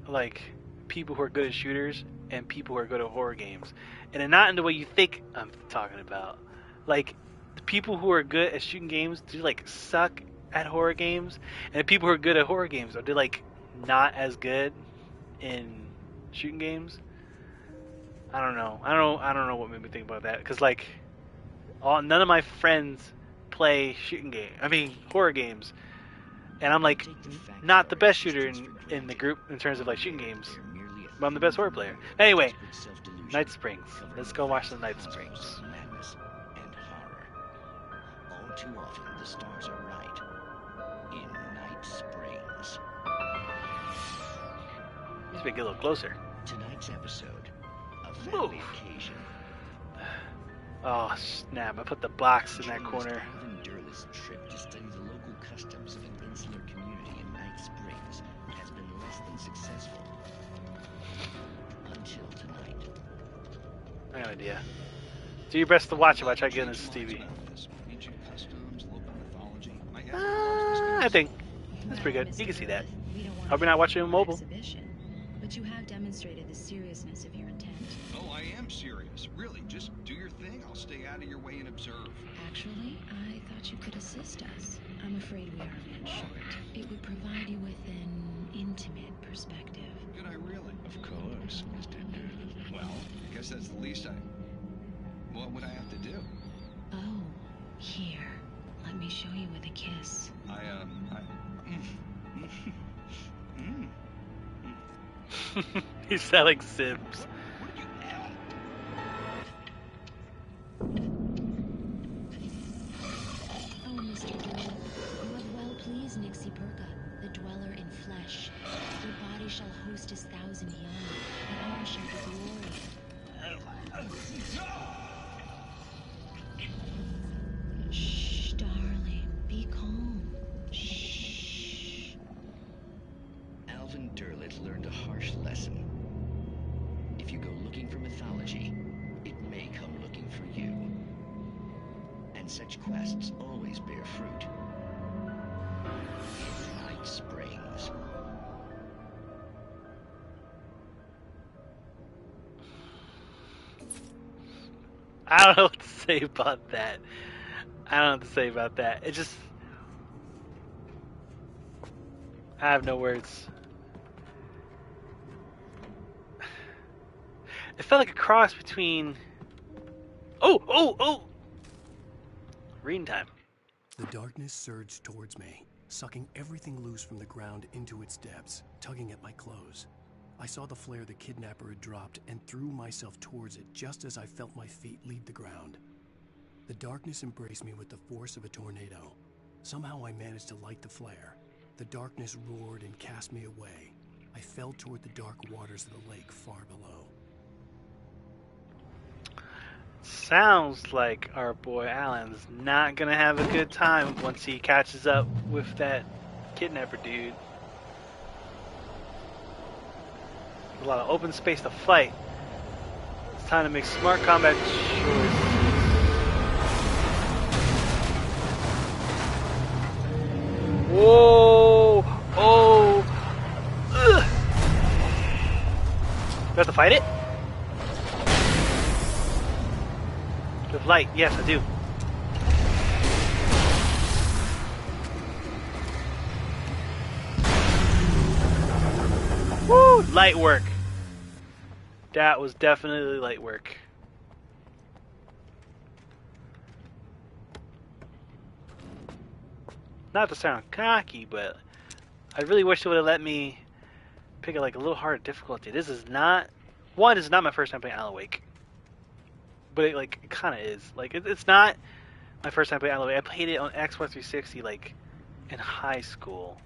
like people who are good at shooters and people who are good at horror games. And not in the way you think I'm talking about. Like, the people who are good at shooting games do like suck at horror games. And the people who are good at horror games are like not as good in shooting games. I don't know. I don't know what made me think about that. Cause like, none of my friends play horror games, and I'm like not the best shooter in the group in terms of like shooting games, but I'm the best horror player. Anyway, Night Springs. Let's go watch the Night Springs. Madness and horror. All too often, the stars are right. In Night Springs. Let's get a little closer. Tonight's episode. A family occasion. Oh snap! I put the box in that corner. Alvin Durleth's trip to study the local customs of an insular community in Night Springs has been less than successful. Until tonight. I have no idea. Do your best to watch it while I try to get into Stevie. I think that's pretty good. You can see that. Hope you're not watching it on mobile. But you have demonstrated the seriousness of your intent. Oh, I am serious. Really, just do your thing. I'll stay out of your way and observe. Actually, I thought you could assist us. I'm afraid we are a bit short. It would provide you with an intimate perspective. Could I really? Of course, Mr. Durleth. Well, I guess that's the least I... What would I have to do? Oh, here. Let me show you with a kiss. He's selling Sims. Oh, Mr. Durleth, you have well pleased Nixie Perka, the dweller in flesh. Your body shall host his 1,000 young, and all shall be glory. Shh, darling, be calm. Shh. Alvin Durleth learned a harsh lesson. If you go looking for mythology, it may come looking for you. And such quests always bear fruit. Night Springs. I don't know what to say about that. I don't know what to say about that. It just... I have no words. It felt like a cross between... Oh! Reading time. The darkness surged towards me, sucking everything loose from the ground into its depths, tugging at my clothes. I saw the flare the kidnapper had dropped and threw myself towards it just as I felt my feet leave the ground. The darkness embraced me with the force of a tornado. Somehow I managed to light the flare. The darkness roared and cast me away. I fell toward the dark waters of the lake far below. Sounds like our boy Alan's not gonna have a good time once he catches up with that kidnapper dude. A lot of open space to fight. It's time to make smart combat choices. Whoa! Oh! Ugh. Do I have to fight it? With light, yes, I do. Woo! Light work. That was definitely light work. Not to sound cocky, but I really wish it would have let me pick a little harder difficulty. This is not... One, this is not my first time playing Alan Wake. But it kind of is. It's not my first time playing Alan Wake. I played it on Xbox 360, in high school.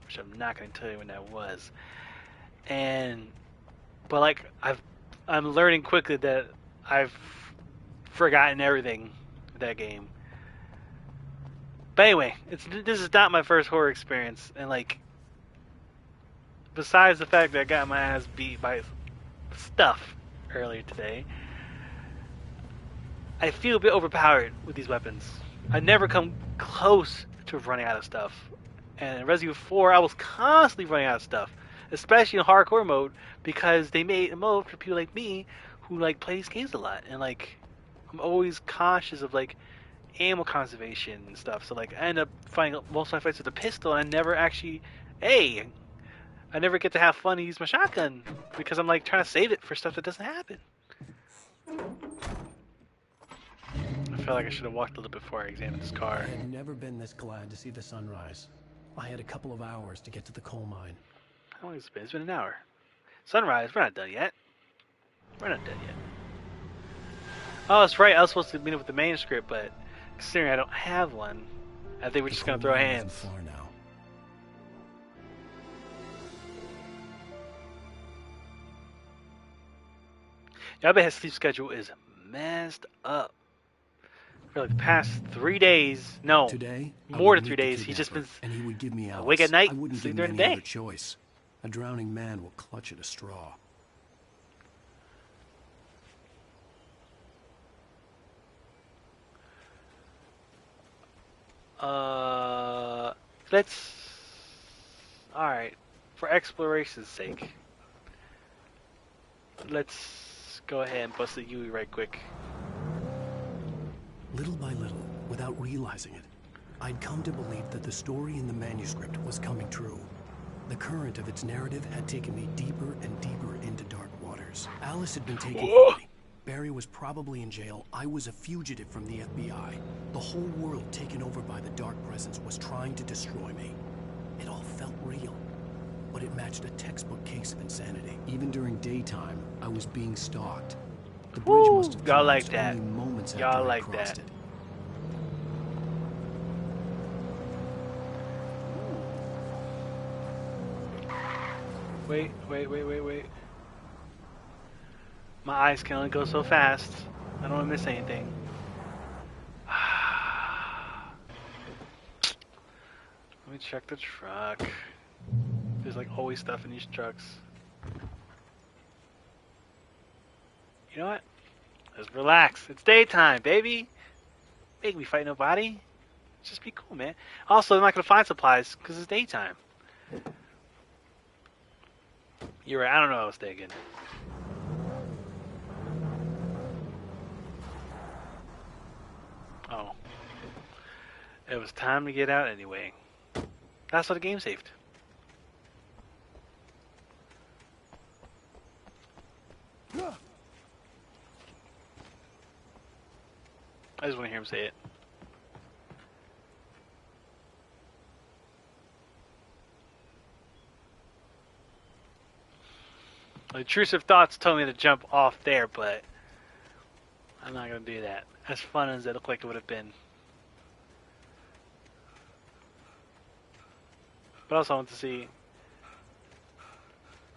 Which I'm not going to tell you when that was. But I'm learning quickly that I've forgotten everything with that game. But anyway, this is not my first horror experience, and besides the fact that I got my ass beat by stuff earlier today, I feel a bit overpowered with these weapons. I never come close to running out of stuff, and in Resident Evil 4 I was constantly running out of stuff. Especially in hardcore mode, because they made a mode for people like me who play these games a lot, and I'm always cautious of ammo conservation and stuff. So I end up fighting most of my fights with a pistol, and I never actually, I never get to have fun and use my shotgun because I'm trying to save it for stuff that doesn't happen. I feel like I should have walked a little bit before I examined this car. I had never been this glad to see the sunrise. I had a couple of hours to get to the coal mine. How long has it been? It's been an hour. Sunrise, we're not done yet. We're not done yet. Oh, that's right. I was supposed to meet up with the manuscript, but considering I don't have one, I think we're just going to throw hands. Far now. Yeah, I bet his sleep schedule is messed up. For like the past 3 days, no, Today, more than 3 days, he's just been and he would give me Alice. awake at night, I wouldn't sleep give during him the any day. other choice. A drowning man will clutch at a straw. Let's. Alright, for exploration's sake, let's go ahead and bust the Yui right quick. Little by little, without realizing it, I'd come to believe that the story in the manuscript was coming true. The current of its narrative had taken me deeper and deeper into dark waters. Alice had been taken from me. Barry was probably in jail. I was a fugitive from the FBI. The whole world taken over by the Dark Presence was trying to destroy me. It all felt real, but it matched a textbook case of insanity. Even during daytime, I was being stalked. The bridge must have Y'all like collapsed that. only moments Y'all after I like crossed that. it. Wait. My eyes can only go so fast. I don't want to miss anything. Let me check the truck. There's like always stuff in these trucks. You know what? Let's relax. It's daytime, baby. Make me fight nobody. Just be cool, man. Also, I'm not gonna find supplies because it's daytime. You're right. I don't know what I was thinking. Oh. It was time to get out anyway. That's what the game saved. I just want to hear him say it. The intrusive thoughts told me to jump off there, but I'm not going to do that. As fun as it looked like it would have been. But also I want to see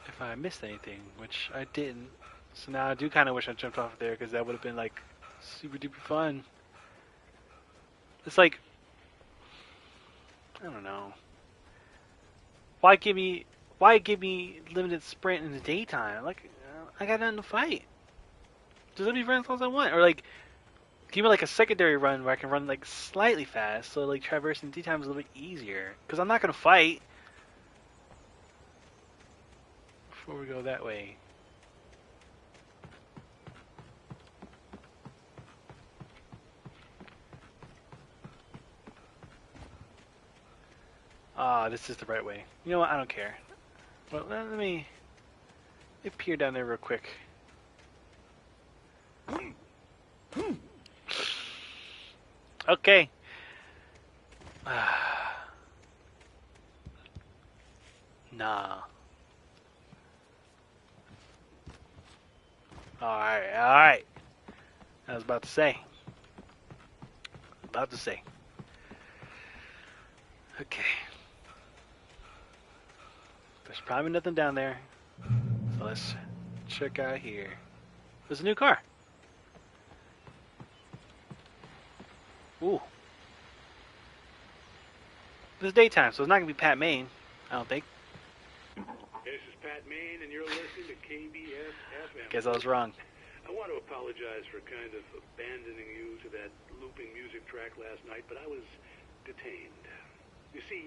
if I missed anything, which I didn't. So now I do kind of wish I jumped off there, because that would have been like super duper fun. It's like, I don't know. Why give me limited sprint in the daytime? Like, I got nothing to fight. Just let me run as long as I want, or like, give me like a secondary run where I can run like slightly fast, so like traversing the daytime is a little bit easier. Because I'm not gonna fight. Before we go that way. Ah, this is the right way. You know what? I don't care. Well, let me peer down there real quick. Okay. Nah. Alright. I was about to say. Okay. There's probably nothing down there. So let's check out here. There's a new car. Ooh. It's daytime, so it's not going to be Pat Maine, I don't think. This is Pat Maine, and you're listening to KBS-FM. Guess I was wrong. I want to apologize for kind of abandoning you to that looping music track last night, but I was detained. You see,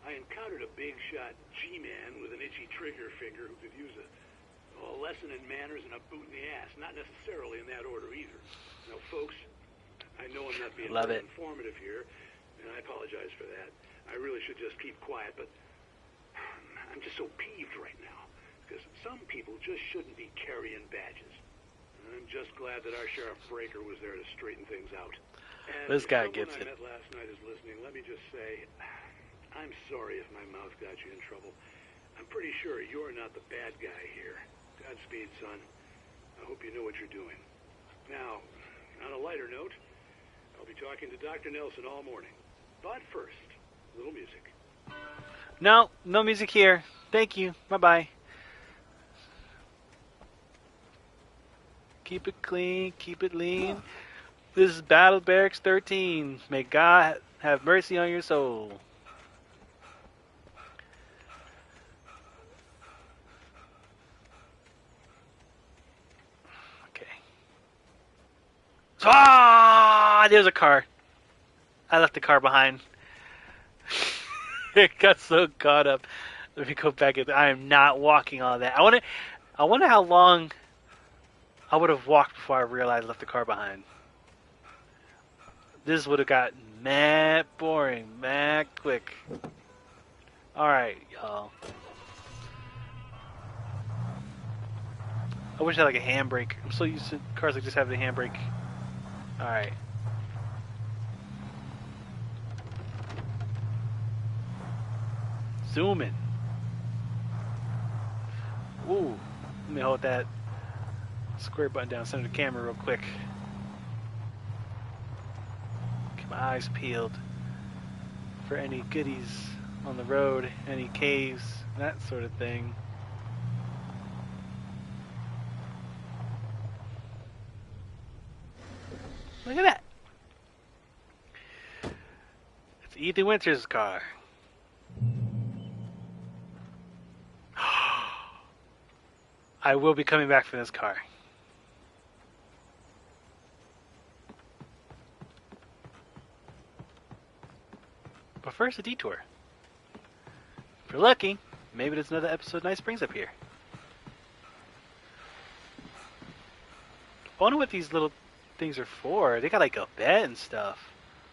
I encountered a big shot G-man with an itchy trigger finger who could use a lesson in manners and a boot in the ass. Not necessarily in that order either. Now, folks, I know I'm not being very informative here, and I apologize for that. I really should just keep quiet, but I'm just so peeved right now, because some people just shouldn't be carrying badges. And I'm just glad that our Sheriff Breaker was there to straighten things out. And this guy gets it. I met last night is listening. Let me just say, I'm sorry if my mouth got you in trouble. I'm pretty sure you're not the bad guy here. Godspeed, son. I hope you know what you're doing. Now, on a lighter note, I'll be talking to Dr. Nelson all morning. But first, a little music. No music here. Thank you. Bye-bye. Keep it clean. Keep it lean. This is Battle Barracks 13. May God have mercy on your soul. Okay. Ah! There's a car. I left the car behind. It got so caught up. Let me go back. I am not walking all that. I wonder how long I would have walked before I realized I left the car behind. This would have got mad boring, mad quick. Alright, y'all. I wish I had like a handbrake. I'm so used to cars that just have the handbrake. Alright. Zooming. Ooh. Let me hold that square button down, center the camera real quick. Keep my eyes peeled for any goodies on the road, any caves, that sort of thing. Look at that. It's Ethan Winters' car. I will be coming back for this car. But first, a detour. If you're lucky, maybe there's another episode of Night Springs up here. I wonder what these little things are for. They got like a bed and stuff.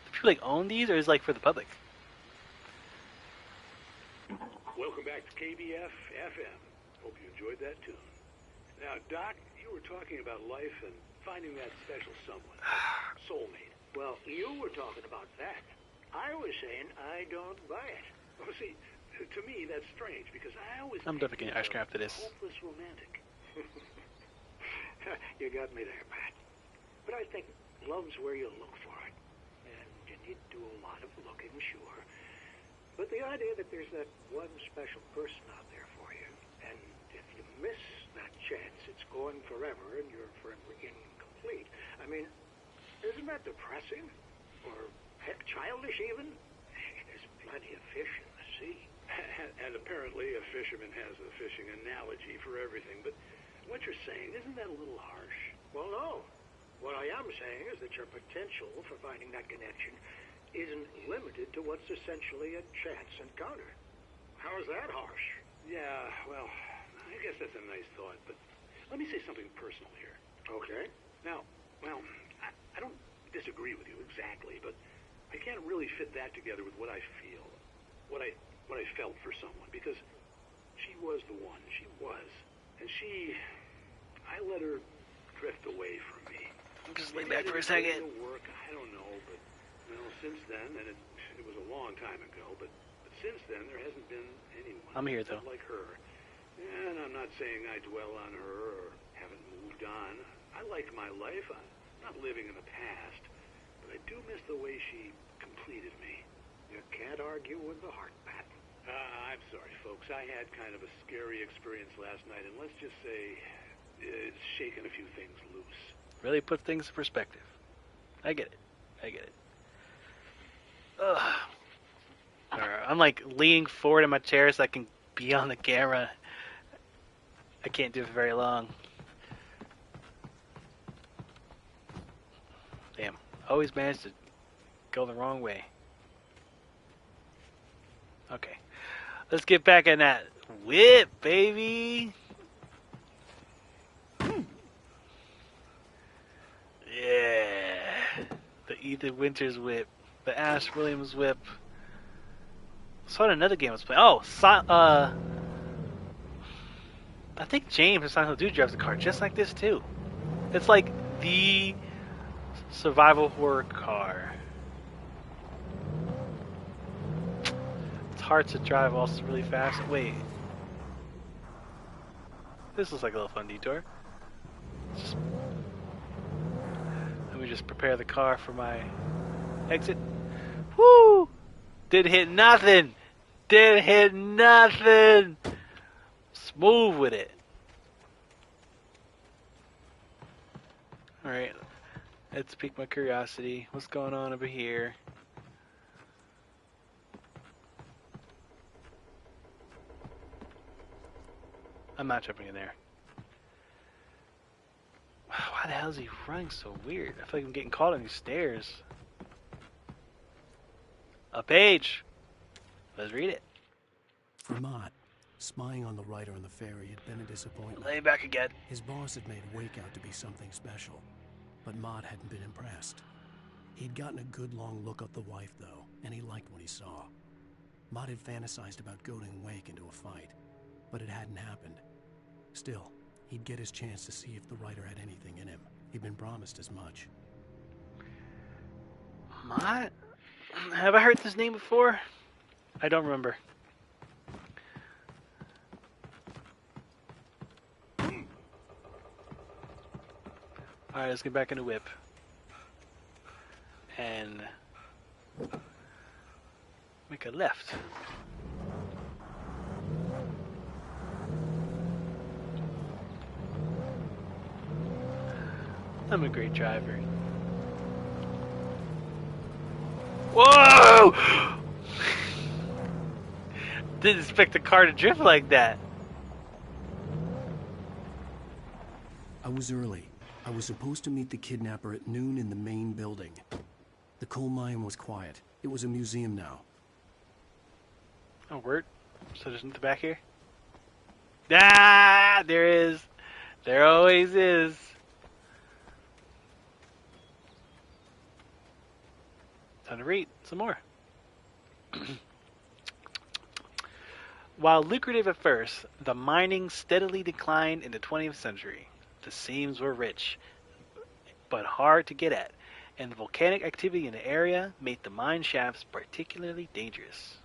Do people like own these, or is it like for the public? Welcome back to KBF FM. Hope you enjoyed that tune. Now, Doc, you were talking about life and finding that special someone, soulmate. Well, you were talking about that. I was saying I don't buy it. Well, see, to me that's strange because I always. I'm definitely getting ice cream after this. Hopeless romantic. You got me there, Pat. But I think love's where you look for it, and you need to do a lot of looking, sure. But the idea that there's that one special person out there for you, and if you miss that chance, it's gone forever, and you're forever incomplete. I mean, isn't that depressing? Or heck, childish even? There's plenty of fish in the sea. And apparently a fisherman has a fishing analogy for everything, but what you're saying, isn't that a little harsh? Well, no. What I am saying is that your potential for finding that connection isn't limited to what's essentially a chance encounter. How is that harsh? Yeah, well, I guess that's a nice thought, but let me say something personal here. Okay. Now, well, I don't disagree with you exactly, but I can't really fit that together with what I feel, what I felt for someone, because she was the one. She was. And I let her drift away from me. Just lay back for a second. Work, I don't know, but since then, and it was a long time ago, but since then there hasn't been anyone. I'm here though. Like her. And I'm not saying I dwell on her or haven't moved on. I liked my life. I'm not living in the past, but I do miss the way she completed me. You can't argue with the heart, Pat. I'm sorry, folks. I had kind of a scary experience last night, and let's just say it's shaken a few things loose. Really put things in perspective. I get it. Ugh. I'm like leaning forward in my chair so I can be on the camera. I can't do it for very long. Damn. Always managed to go the wrong way. Okay. Let's get back in that whip, baby. Yeah. The Ethan Winters whip. The Ash Williams whip. Saw another game I was playing. Oh, I think James from Silent Hill 2 drives a car just like this too. It's like the survival horror car. It's hard to drive also really fast. Wait. This looks like a little fun detour. Let me just prepare the car for my exit. Woo! Didn't hit nothing! Didn't hit nothing! Smooth with it. Alright, let's pique my curiosity. What's going on over here? I'm not jumping in there. Why the hell is he running so weird? I feel like I'm getting caught on these stairs. A page! Let's read it. For Mott, spying on the writer on the ferry had been a disappointment. Lay back again. His boss had made Wake out to be something special, but Mott hadn't been impressed. He'd gotten a good long look at the wife, though, and he liked what he saw. Mott had fantasized about goading Wake into a fight, but it hadn't happened. Still, he'd get his chance to see if the writer had anything in him. He'd been promised as much. Mott? Have I heard this name before? I don't remember. Alright, let's get back in the whip. And make a left. I'm a great driver. Whoa! Didn't expect the car to drift like that. I was early. I was supposed to meet the kidnapper at noon in the main building. The coal mine was quiet. It was a museum now. Oh, word? So there's nothing back here? Ah, there is. There always is. Time to read some more. While lucrative at first, the mining steadily declined in the 20th century. The seams were rich, but hard to get at, and the volcanic activity in the area made the mine shafts particularly dangerous.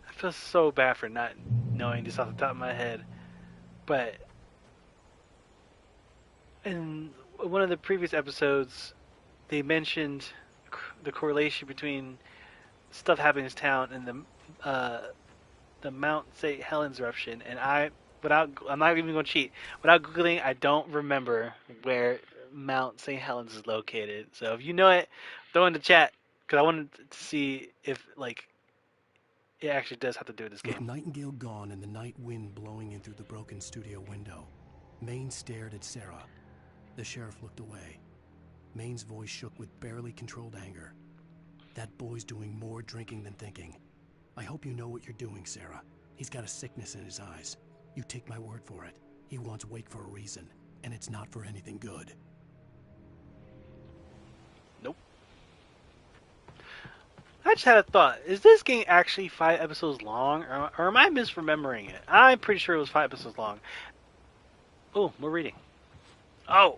I feel so bad for not knowing this off the top of my head, but in one of the previous episodes, they mentioned the correlation between stuff happening in this town and the Mount St. Helens eruption, and I'm not even going to cheat. Without Googling, I don't remember where Mount St. Helens is located. So if you know it, throw in the chat, because I wanted to see if, like, it actually does have to do with this game. With Nightingale gone and the night wind blowing in through the broken studio window, Maine stared at Sarah. The sheriff looked away. Maine's voice shook with barely controlled anger. That boy's doing more drinking than thinking. I hope you know what you're doing, Sarah. He's got a sickness in his eyes. You take my word for it. He wants Wake for a reason, and it's not for anything good. Nope. I just had a thought. Is this game actually 5 episodes long, or am I misremembering it? I'm pretty sure it was 5 episodes long. Oh, we're reading. Oh!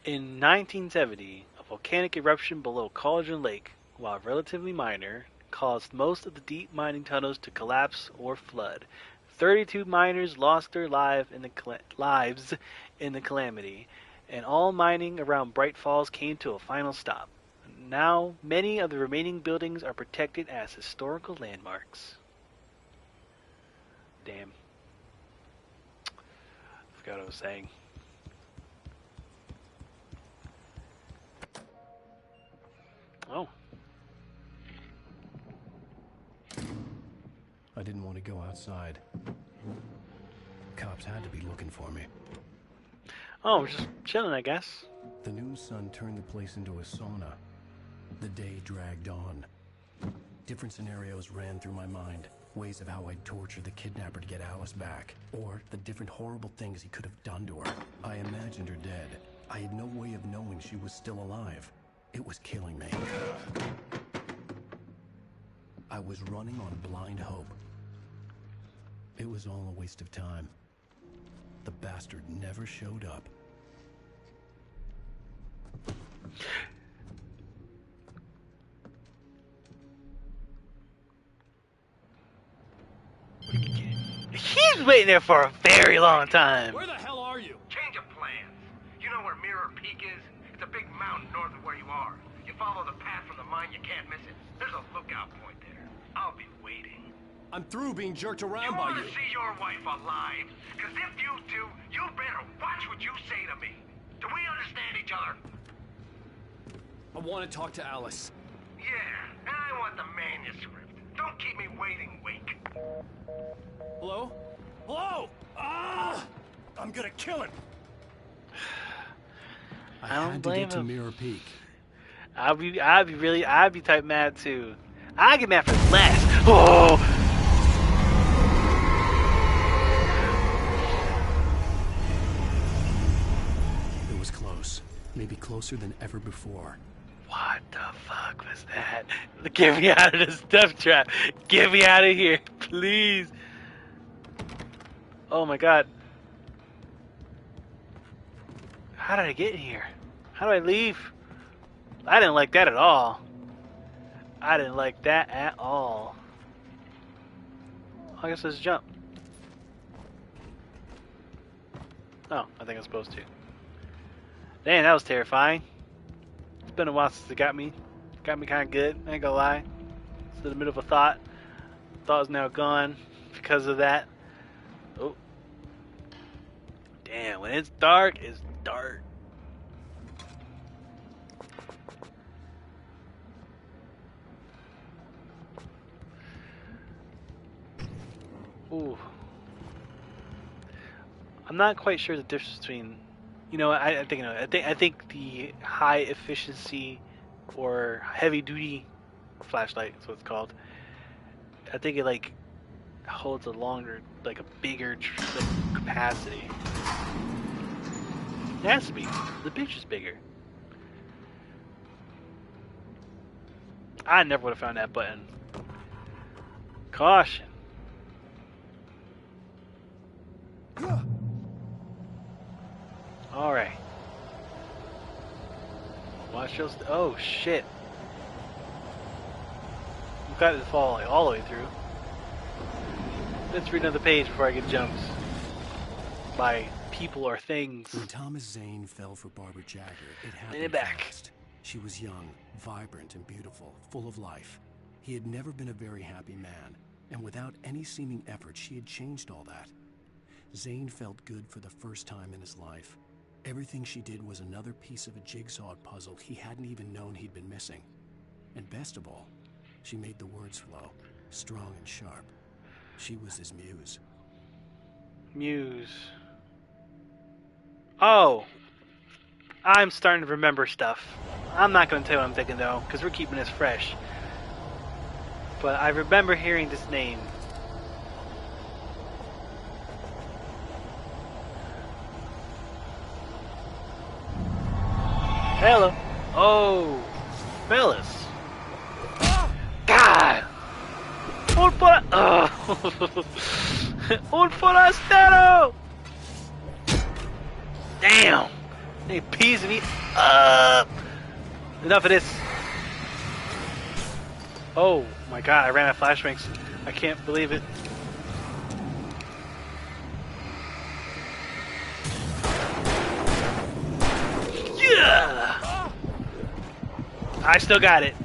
In 1970, a volcanic eruption below Cauldron Lake, while relatively minor, caused most of the deep mining tunnels to collapse or flood. 32 miners lost their lives in the calamity, and all mining around Bright Falls came to a final stop. Now, many of the remaining buildings are protected as historical landmarks. Damn. Forgot what I was saying. Oh. I didn't want to go outside. Cops had to be looking for me. Oh, we're just chilling, I guess. The noon sun turned the place into a sauna. The day dragged on. Different scenarios ran through my mind. Ways of how I'd torture the kidnapper to get Alice back. Or the different horrible things he could have done to her. I imagined her dead. I had no way of knowing she was still alive. It was killing me. I was running on blind hope. It was all a waste of time. The bastard never showed up. He's waiting there for a very long time. Where the hell are you? Change of plans. You know where Mirror Peak is? It's a big mountain north of where you are. You follow the path from the mine, you can't miss it. There's a lookout point there. I'll be waiting. I'm through being jerked around You by want you. to see your wife alive? Because if you do, you better watch what you say to me. Do we understand each other? I want to talk to Alice. Yeah, and I want the manuscript. Don't keep me waiting, Wink. Hello? Hello? Ah! I'm gonna kill him. I don't had to blame get to him. Mirror Peak. I'd be type mad too. I get mad for less. Oh! It was close. Maybe closer than ever before. What the fuck was that? Get me out of this death trap. Get me out of here, please. Oh my god. How did I get in here? How do I leave? I didn't like that at all. I didn't like that at all. I guess let's jump. Oh, I think I'm supposed to. Damn, that was terrifying. It's been a while since it got me. Got me kind of good, I ain't gonna lie. It's in the middle of a thought. Thought is now gone because of that. Oh. Damn, when it's dark, it's dark. Ooh. I'm not quite sure the difference between, you know, I think the high efficiency or heavy duty flashlight, that's what it's called. I think it like holds a longer, like a bigger like, capacity. It has to be. The picture's bigger. I never would have found that button. Caution. Alright. Watch those. Oh shit. You've got it to fall like, all the way through. Let's read another page before I get jumped by people or things. When Thomas Zane fell for Barbara Jagger, it happened it back. fast. She was young, vibrant, and beautiful, full of life. He had never been a very happy man, and without any seeming effort, she had changed all that. Zane felt good for the first time in his life. Everything she did was another piece of a jigsaw puzzle he hadn't even known he'd been missing. And best of all, she made the words flow, strong and sharp. She was his muse. Muse. Oh. I'm starting to remember stuff. I'm not going to tell you what I'm thinking though, because we're keeping this fresh. But I remember hearing this name. Hello. Oh. Fellas. God. Un forastero. Damn. They peas me up. Enough of this. Oh my god, I ran out of flashbangs. I can't believe it. Yeah! I still got it.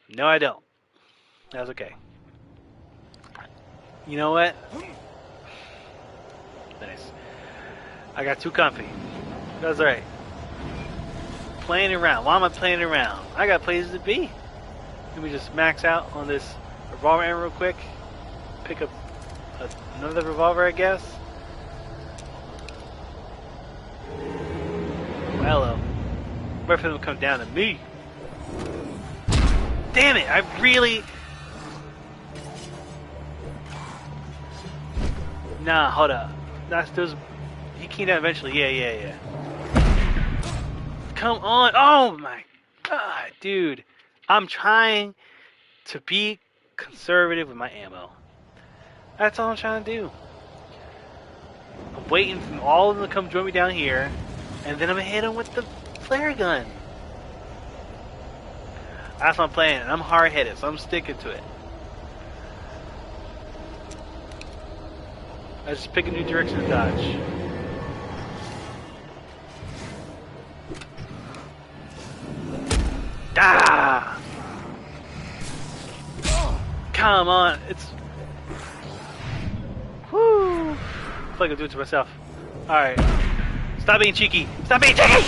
No, I don't. That's okay. You know what? Nice. I got too comfy. That's alright. Playing around. Why am I playing around? I got places to be. Let me just max out on this revolver ammo real quick. Pick up another revolver, I guess. Hello. Wait for them to come down to me. Damn it! I really... Nah, hold up. That's those. He came down eventually. Yeah. Come on! Oh my god, dude! I'm trying to be conservative with my ammo. That's all I'm trying to do. I'm waiting for all of them to come join me down here, and then I'm gonna hit them with the flare gun. That's what I'm playing, and I'm hard-headed, so I'm sticking to it. I just pick a new direction to dodge. Ah! Come on, it's... Whoo! I feel like I'll do it to myself. Alright. Stop being cheeky! Stop being cheeky!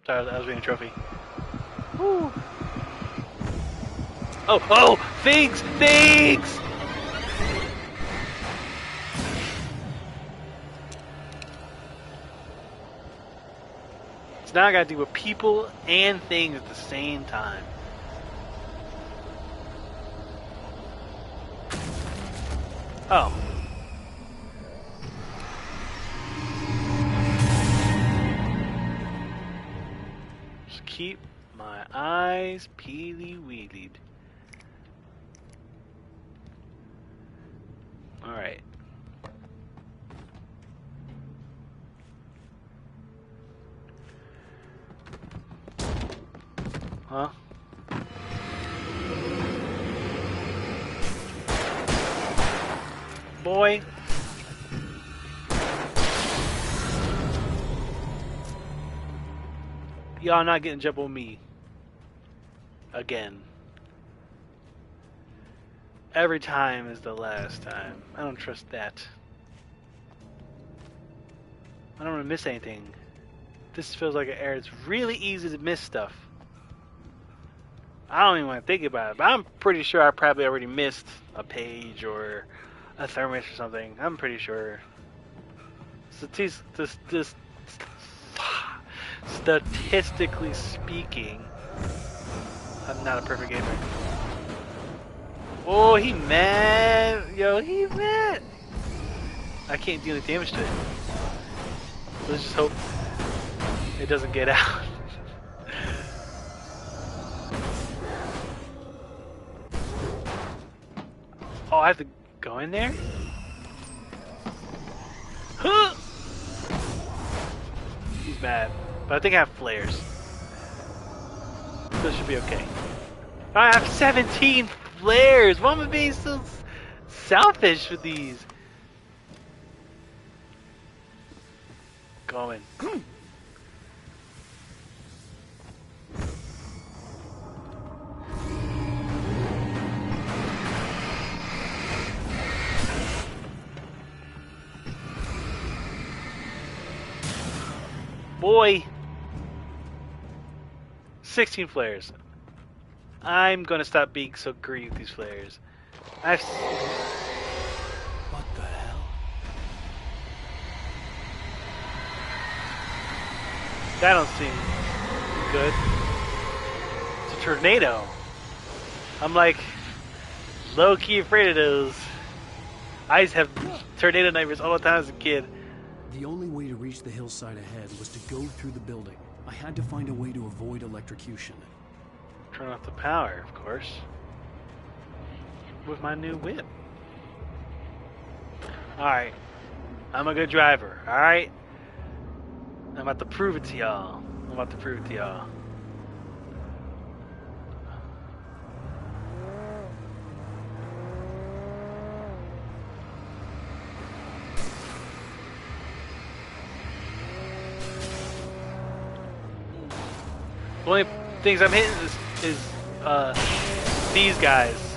Sorry, I was reading a trophy. Woo! Oh, oh! Things! Things! So now I gotta deal with people and things at the same time. Oh. Just keep my eyes peely-weelied. Alright. Huh? Boy. Y'all not getting jump on me. Again. Every time is the last time. I don't trust that. I don't want to miss anything. This feels like an area. It's really easy to miss stuff. I don't even want to think about it, but I'm pretty sure I probably already missed a page or a thermos or something. I'm pretty sure. Statistically speaking, I'm not a perfect gamer. Oh, he mad. Yo, he mad. I can't do any damage to it. Let's just hope it doesn't get out. Oh, I have to go in there? Huh! He's mad. But I think I have flares. So it should be okay. I have 17 flares! Why am I being so selfish with these? Going. Boy! 16 flares. I'm gonna stop being so greedy with these flares. What the hell? That don't seem good. It's a tornado. I'm like low-key afraid of those. I used to have tornado nightmares all the time as a kid. The only way to reach the hillside ahead was to go through the building. I had to find a way to avoid electrocution. Turn off the power, of course. With my new whip. Alright. I'm a good driver, alright? I'm about to prove it to y'all. The only things I'm hitting is these guys.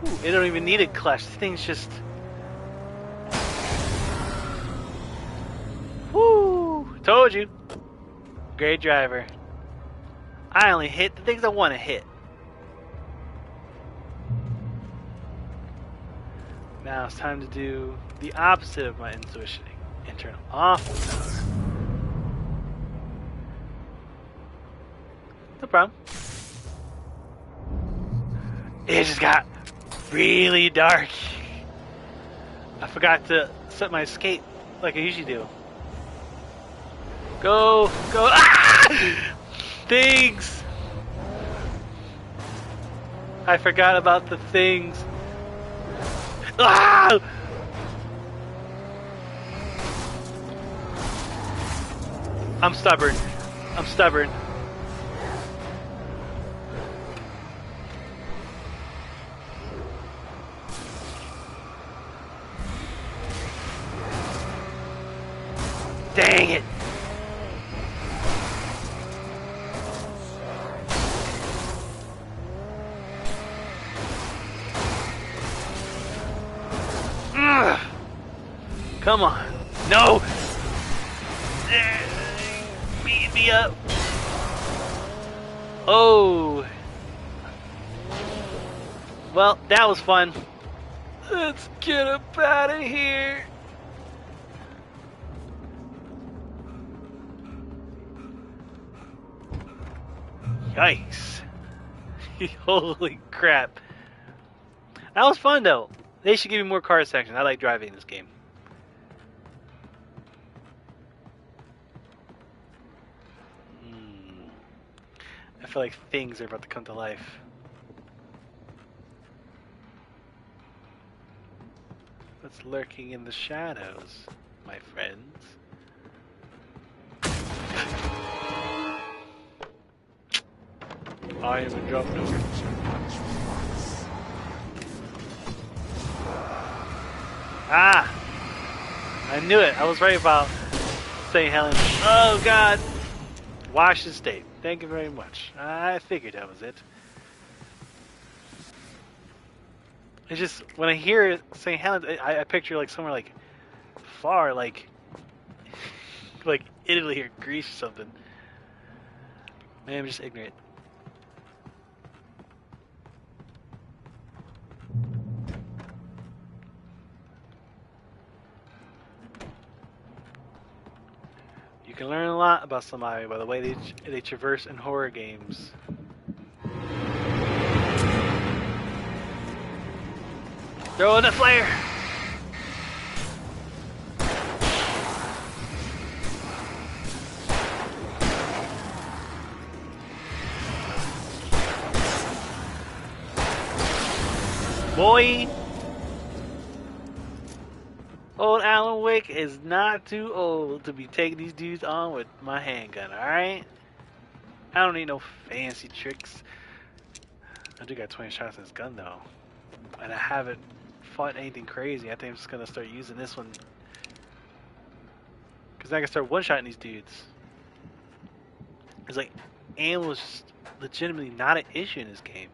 Ooh, it don't even need a clutch. This thing's just... Told you. Great driver. I only hit the things I want to hit. Now it's time to do the opposite of my intuition and turn off the power. No problem. It just got really dark. I forgot to set my escape like I usually do. Go! Go! Ah! Things! I forgot about the things. Ah! I'm stubborn. I'm stubborn. Dang it! Ugh. Come on. No! Beat me up. Oh. Well, that was fun. Let's get up out of here. Yikes. Holy crap. That was fun though. They should give me more car sections. I like driving this game. I feel like things are about to come to life. What's lurking in the shadows, my friends? I am a jump number. Ah! I knew it. I was right about St. Helens. Oh God! Washington State. Thank you very much. I figured that was it. It's just when I hear St. Helens, I picture like somewhere like far, like Italy or Greece or something. Maybe I'm just ignorant. You can learn a lot about somebody by the way they traverse in horror games. Throw in the flare! Boy! Old Alan Wake is not too old to be taking these dudes on with my handgun, alright? I don't need no fancy tricks. I do got 20 shots in this gun though. And I haven't fought anything crazy. I think I'm just gonna start using this one. Cause I can start one-shotting these dudes. It's like ammo is just legitimately not an issue in this game.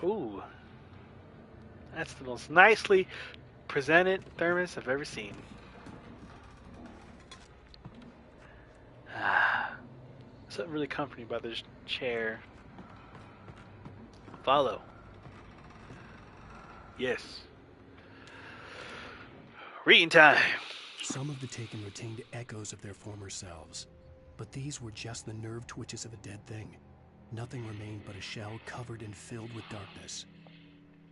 Ooh. That's the most nicely presented thermos I've ever seen. Something really comforting about this chair. Follow. Yes. Reading time. Some of the Taken retained echoes of their former selves, but these were just the nerve twitches of a dead thing. Nothing remained but a shell covered and filled with darkness.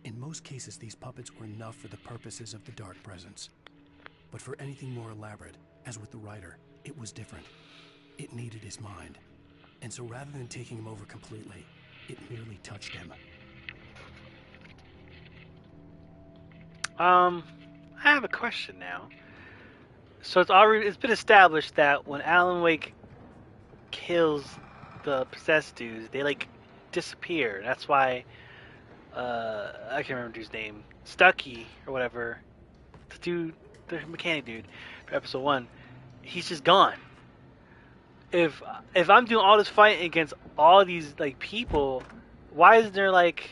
In most cases, these puppets were enough for the purposes of the Dark Presence. But for anything more elaborate, as with the writer, it was different. It needed his mind. And so rather than taking him over completely, it merely touched him. I have a question now. So it's been established that when Alan Wake kills the possessed dudes, they like disappear. That's why I can't remember his name, Stucky or whatever, the mechanic dude for episode 1, he's just gone. If I'm doing all this fighting against all these like people, why is there like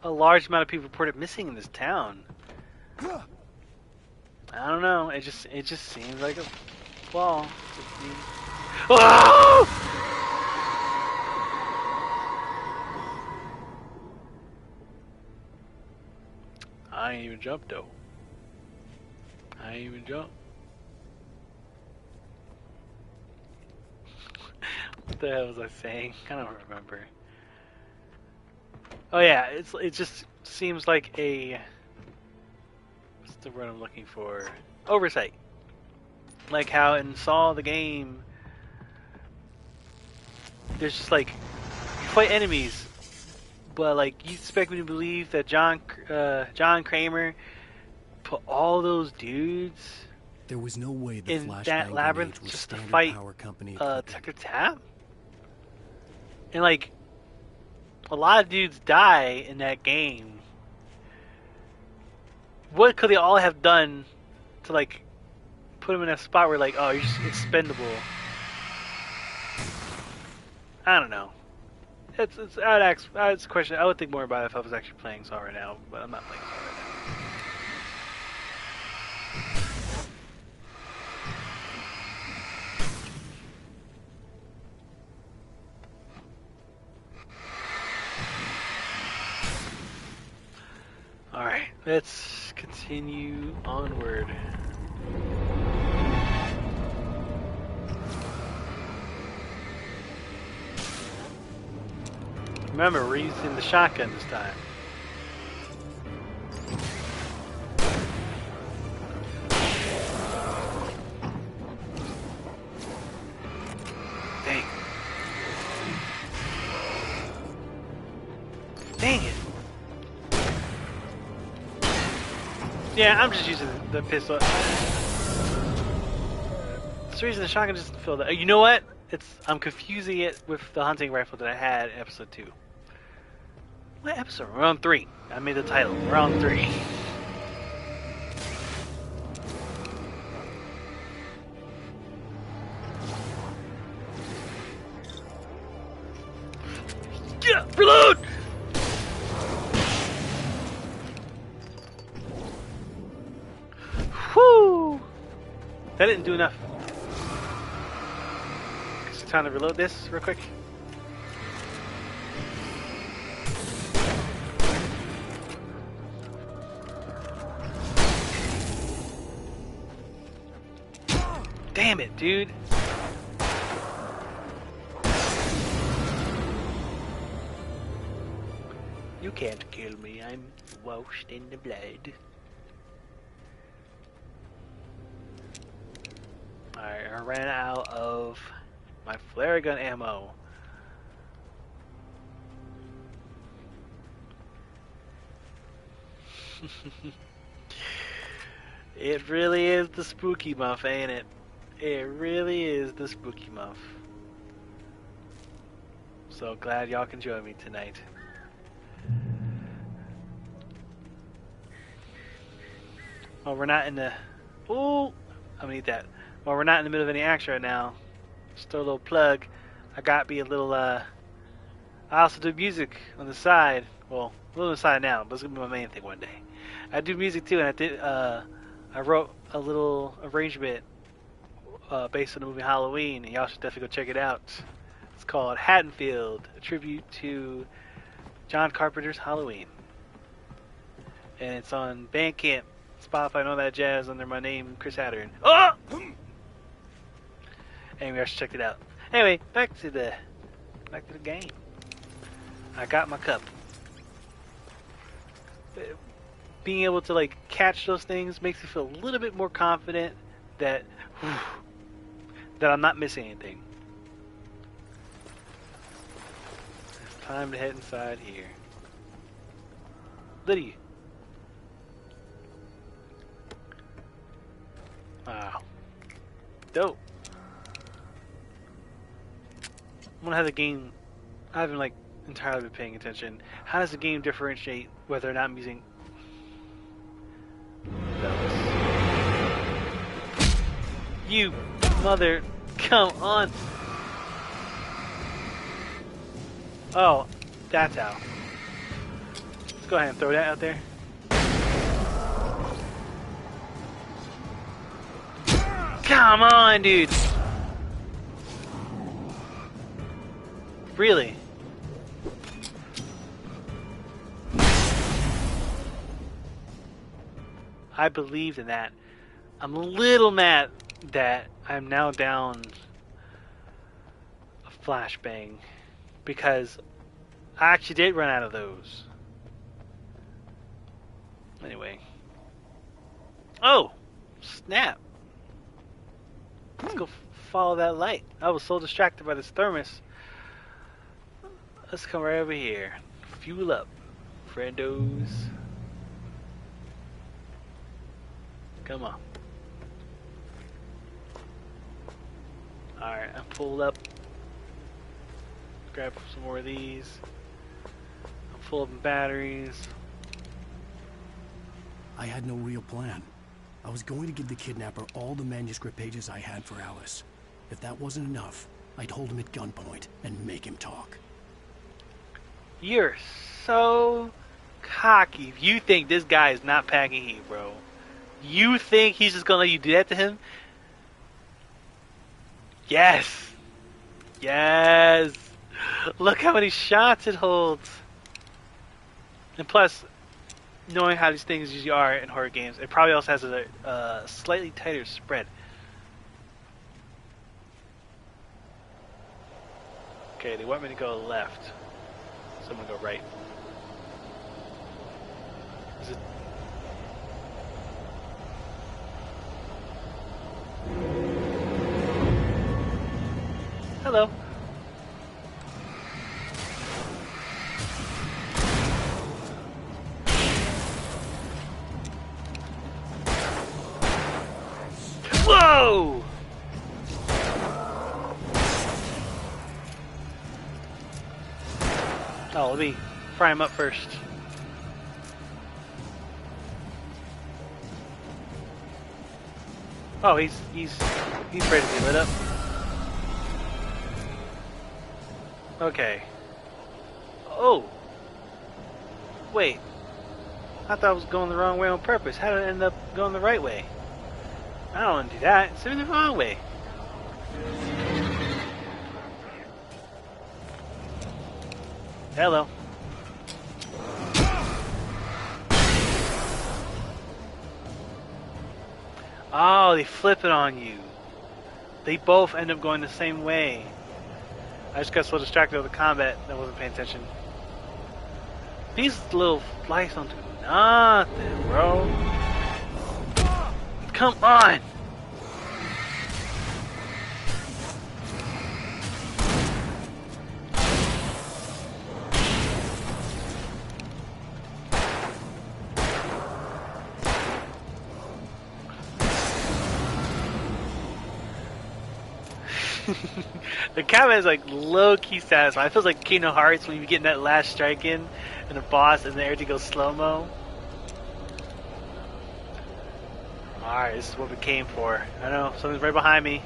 a large amount of people reported missing in this town? I don't know. It just seems like a flaw. Oh! I ain't even jumped though. I ain't even jumped. What the hell was I saying? I don't remember. Oh yeah, it just seems like a, what's the word I'm looking for? Oversight. Like how in Saw the game, there's just like you fight enemies, but like you expect me to believe that John Kramer put all those dudes There was no way the in flashbang that labyrinth grenade was just to standard fight power company Detective Tapp? And like, a lot of dudes die in that game. What could they all have done to like put him in a spot where like, oh, you're just expendable? I don't know. It's a question. I would think more about it if I was actually playing Saw right now, but I'm not playing Saw right now. Alright, let's continue onward. Remember, we're using the shotgun this time. Dang. Dang it. Yeah, I'm just using the pistol. That's the reason the shotgun doesn't feel that. You know what? I'm confusing it with the hunting rifle that I had in episode 2. What episode? We're on 3. I made the title. We're on 3. Yeah, reload! Whoo! That didn't do enough. It's time to reload this real quick. Damn it, dude. You can't kill me. I'm washed in the blood. Alright, I ran out of my flare gun ammo. It really is the spooky muff, ain't it? It really is the spooky muff. So glad y'all can join me tonight. Well, we're not in the... Ooh! I'm gonna need that. Well, we're not in the middle of any action right now. Just a little plug. I got me a little, I also do music on the side. Well, a little on the side now, but it's gonna be my main thing one day. I do music too, and I wrote a little arrangement based on the movie Halloween, and y'all should definitely go check it out. It's called Haddonfield, a tribute to John Carpenter's Halloween. And it's on Bandcamp, Spotify, and all that jazz under my name, Chris Hattern. Oh! Anyway, I should check it out. Anyway, back to the game. I got my cup. Being able to like catch those things makes me feel a little bit more confident that that I'm not missing anything. It's time to head inside here. Lydia. Wow. Dope. I wonder how the game... I haven't like entirely been paying attention. How does the game differentiate whether or not I'm using... You mother... Come on! Oh, that's how. Let's go ahead and throw that out there. Come on, dude! Really? I believed in that. I'm a little mad that I'm now down a flashbang because I actually did run out of those. Anyway. Oh! Snap! Let's go follow that light. I was so distracted by this thermos. Let's come right over here. Fuel up, friendos. Come on. Alright, I'm pulled up. Grab some more of these. I'm full of batteries. I had no real plan. I was going to give the kidnapper all the manuscript pages I had for Alice. If that wasn't enough, I'd hold him at gunpoint and make him talk. You're so cocky. You think this guy is not packing heat, bro. You think he's just gonna let you do that to him? Yes. Yes. Look how many shots it holds. And plus, knowing how these things usually are in horror games, it probably also has a slightly tighter spread. Okay, they want me to go left. So I'm gonna go right. Is it? Hello. Whoa! Oh, let me fry him up first. Oh, he's ready to be lit up. Okay. Oh! Wait. I thought I was going the wrong way on purpose. How did I end up going the right way? I don't want to do that. Send me the wrong way. Hello. Oh, they flip it on you. They both end up going the same way. I just got so distracted with the combat that I wasn't paying attention. These little lights don't do nothing, bro. Come on! The combat is like low-key satisfying. It feels like Kingdom Hearts when you get that last strike in and the boss and then everything goes slow-mo. Alright, this is what we came for. I know, something's right behind me.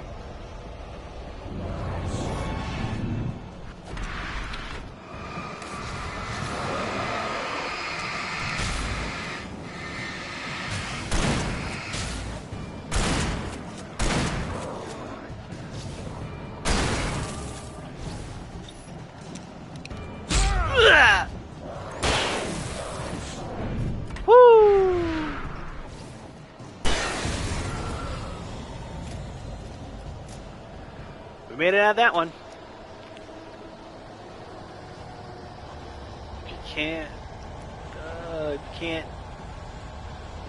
Made it out of that one. You can't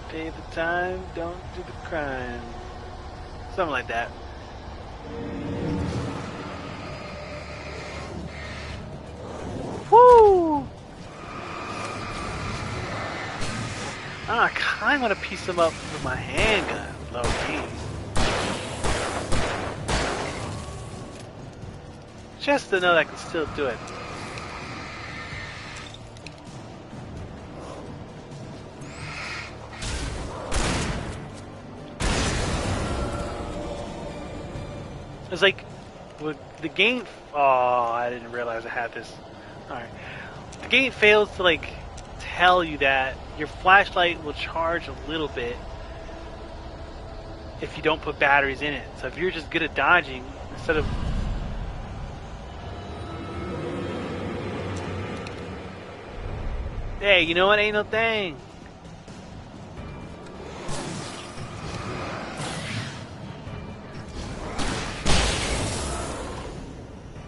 pay the time, don't do the crime. Something like that. Woo! I kind of want to piece them up with my handgun, low key. Just to know that I can still do it. It's like with the game. Oh, I didn't realize I had this. Alright. The game fails to like tell you that your flashlight will charge a little bit if you don't put batteries in it. So if you're just good at dodging, instead of hey, you know what? Ain't no thing.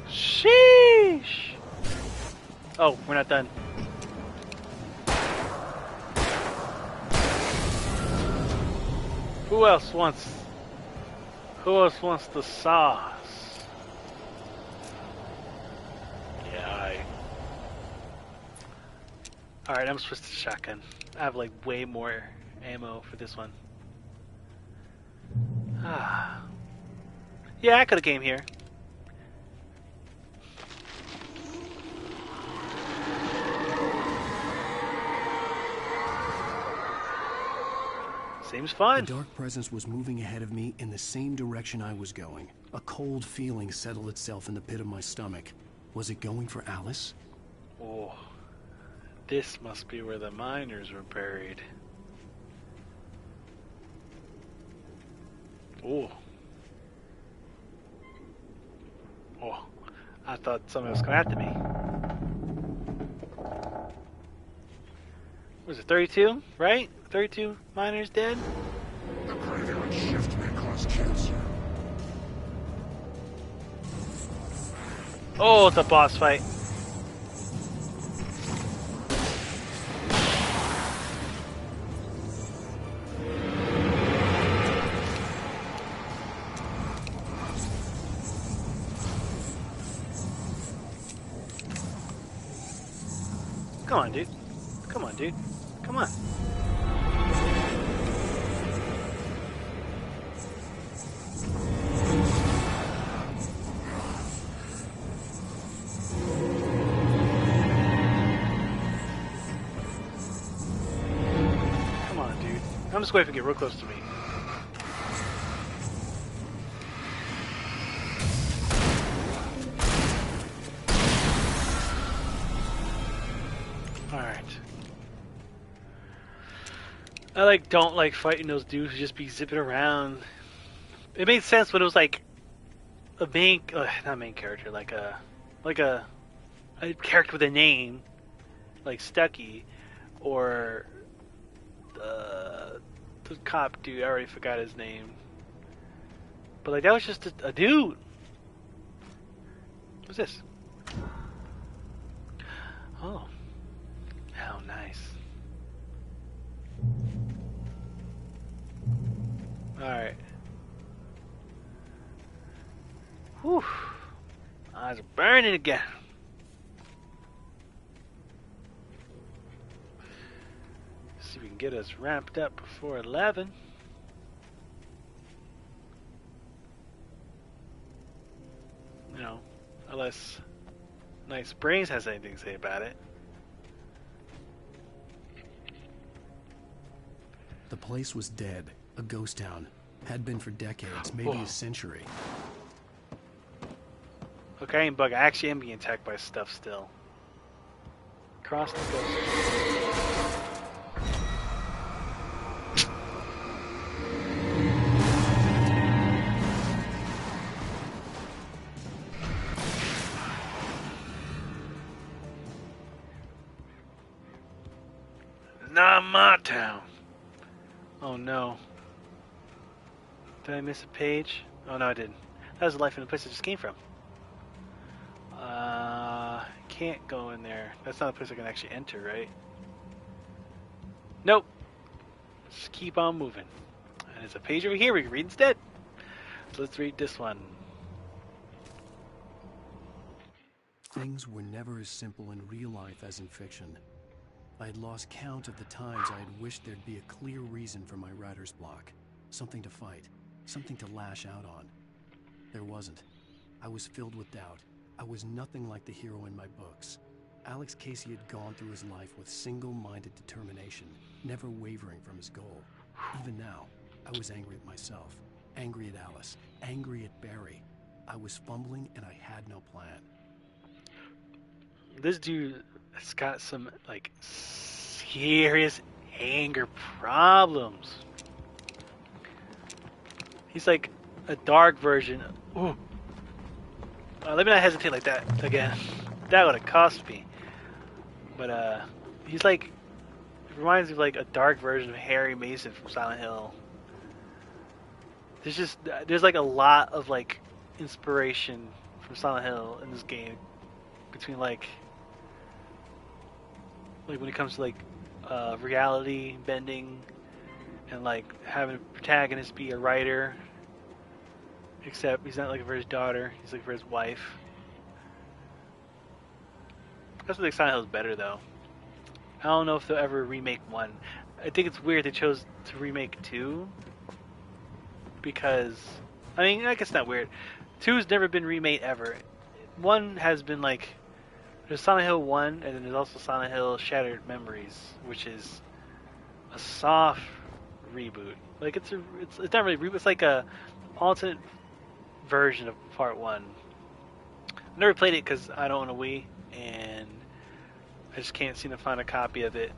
Sheesh. Oh, we're not done. Who else wants the sauce? Alright, I'm switching to shotgun. I have like way more ammo for this one. Ah. Yeah, I could have came here. Seems fun. The dark presence was moving ahead of me in the same direction I was going. A cold feeling settled itself in the pit of my stomach. Was it going for Alice? Oh, this must be where the miners were buried. Oh. Oh, I thought somebody was coming after me. Was it 32, right? 32 miners dead? The graveyard shift may cause cancer. Oh, it's a boss fight. Come on, dude. Come on, dude. Come on. Come on, dude. I'm just waiting for you to get real close to me. Alright. I don't like fighting those dudes who just be zipping around. It made sense when it was like a main, not main character, like a character with a name, like Stucky, or the cop dude. I already forgot his name. But like that was just a dude. What's this? Oh, how nice. Alright. Whew. Eyes are burning again. See if we can get us ramped up before 11. You know, unless Nice Brains has anything to say about it. The place was dead. A ghost town. Had been for decades, maybe a century. Okay, I ain't bug. I actually am being attacked by stuff still. Cross the ghost. Not my town. Oh no. Did I miss a page? Oh no, I didn't. That was the life in the place I just came from. Can't go in there. That's not a place I can actually enter, right? Nope. Just keep on moving. And there's a page over here we can read instead. So let's read this one. Things were never as simple in real life as in fiction. I had lost count of the times I had wished there'd be a clear reason for my writer's block. Something to fight. Something to lash out on. There wasn't. I was filled with doubt. I was nothing like the hero in my books. Alex Casey had gone through his life with single-minded determination, never wavering from his goal. Even now, I was angry at myself, angry at Alice, angry at Barry. I was fumbling and I had no plan. This dude has got some, like, serious anger problems. He's like a dark version. Ooh. Let me not hesitate like that again. That would have cost me. But he's like, it reminds me of like a dark version of Harry Mason from Silent Hill. There's like a lot of like inspiration from Silent Hill in this game, between like when it comes to like reality bending and like having a protagonist be a writer. Except he's not looking for his daughter, he's looking for his wife. That's what Silent Hill is better though. I don't know if they'll ever remake 1. I think it's weird they chose to remake 2. because, I mean, I guess not weird. 2's never been remade ever. 1 has been like, there's Silent Hill 1, and then there's also Silent Hill Shattered Memories, which is a soft reboot. Like it's not really reboot. It's like a alternate version of Part 1. I never played it because I don't own a Wii, and I just can't seem to find a copy of it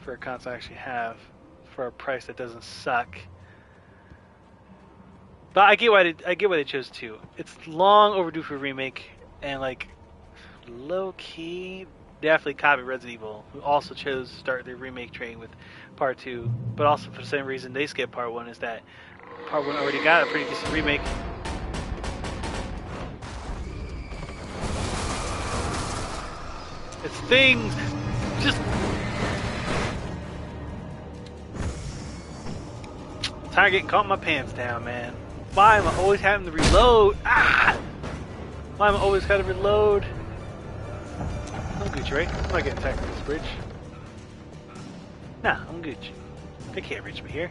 for a console I actually have for a price that doesn't suck. But I get why they chose 2. It's long overdue for a remake, and like low key, definitely copy Resident Evil, who also chose to start their remake train with Part 2. But also for the same reason they skipped Part 1 is that Part 1 already got a pretty decent remake. It's things just tired of getting caught in my pants down, man. Why am I always having to reload? Ah! Why am I always having to reload? I'm Gucci, right? I'm not getting attacked from this bridge. Nah, I'm Gucci. They can't reach me here.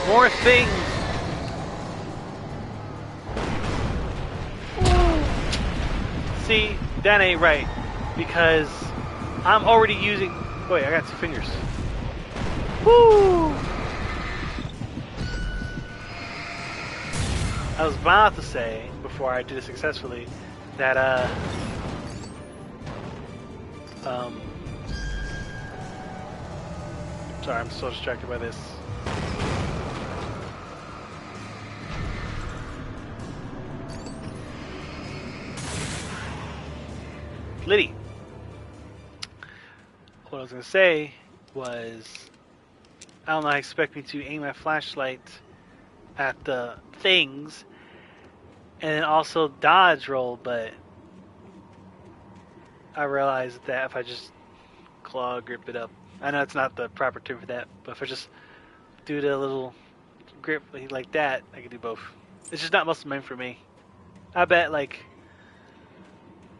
More things! See, that ain't right. Because I'm already using... Wait, I got 2 fingers. Woo! I was about to say, before I did it successfully, that, sorry, I'm so distracted by this. Liddy. What I was going to say was, I don't know, I expect me to aim my flashlight at the things and then also dodge roll, but I realized that if I just claw grip it up, I know it's not the proper term for that, but if I just do the little grip like that, I can do both. It's just not muscle memory for me. I bet like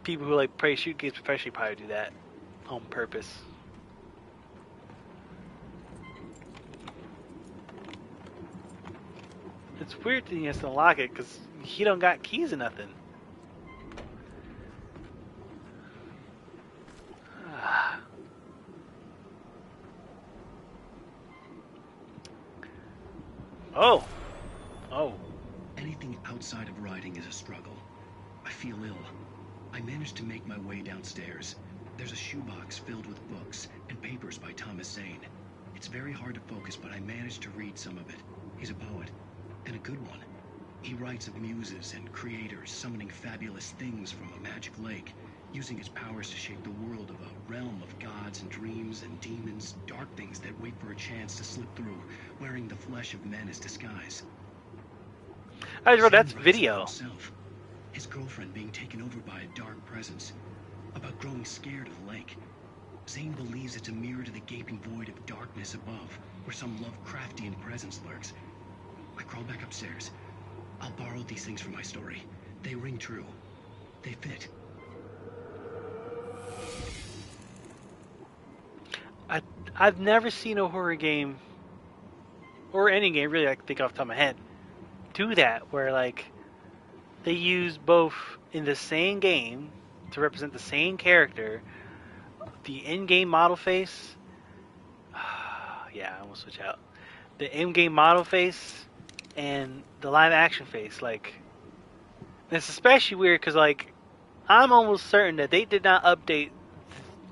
people who like play shoot games professionally probably do that on purpose. It's weird that he has to unlock it because he don't got keys or nothing. Oh. Oh. Anything outside of riding is a struggle. I feel ill. I managed to make my way downstairs. There's a shoebox filled with books and papers by Thomas Zane. It's very hard to focus, but I managed to read some of it. He's a poet, and a good one. He writes of muses and creators summoning fabulous things from a magic lake, using his powers to shape the world of a realm of gods and dreams and demons, dark things that wait for a chance to slip through, wearing the flesh of men as disguise. I just wrote that's video. Himself, his girlfriend being taken over by a dark presence, about growing scared of the lake. Zane believes it's a mirror to the gaping void of darkness above, where some Lovecraftian presence lurks. I crawl back upstairs. I'll borrow these things for my story. They ring true. They fit. I've never seen a horror game, or any game really I can think off the top of my head, do that, where like they use both in the same game to represent the same character, the in-game model face. Yeah, I almost switch out. The in-game model face and the live-action face. Like, it's especially weird because like I'm almost certain that they did not update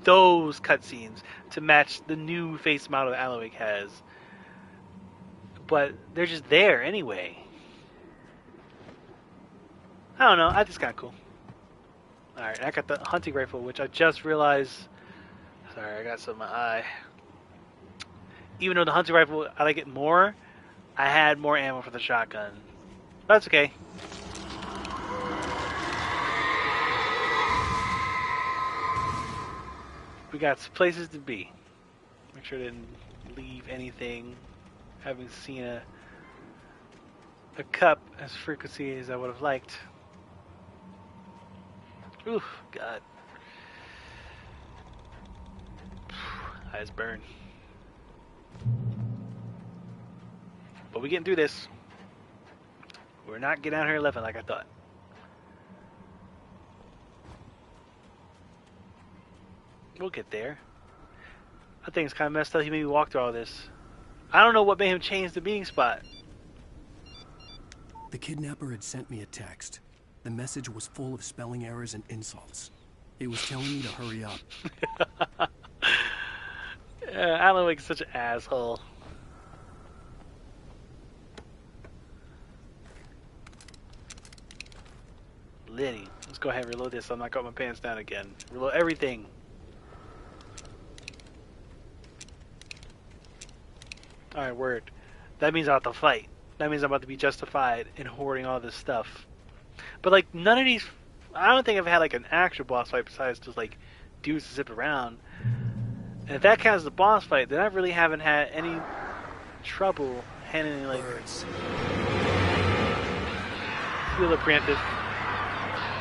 those cutscenes to match the new face model that Alan Wake has, but they're just there anyway. I don't know. I think it's kind of cool. Alright, I got the hunting rifle, which I just realized. Sorry, I got some in my eye. Even though the hunting rifle, I like it more, I had more ammo for the shotgun. That's okay. We got some places to be. Make sure I didn't leave anything. Haven't seen a a cup as frequency as I would have liked. Oof, God. Eyes burn. But we getting through this. We're not getting out here 11 like I thought. We'll get there. I think it's kind of messed up he made me walk through all this. I don't know what made him change the meeting spot. The kidnapper had sent me a text. The message was full of spelling errors and insults. It was telling me to hurry up. Alan Wake's such an asshole. Liddy. Let's go ahead and reload this so I'm not got my pants down again. Reload everything. Alright, word. That means I have to fight. That means I'm about to be justified in hoarding all this stuff. But like, none of these... I don't think I've had like an actual boss fight besides just like dudes to zip around. And if that counts as a boss fight, then I really haven't had any trouble handling like... Feel preemptive.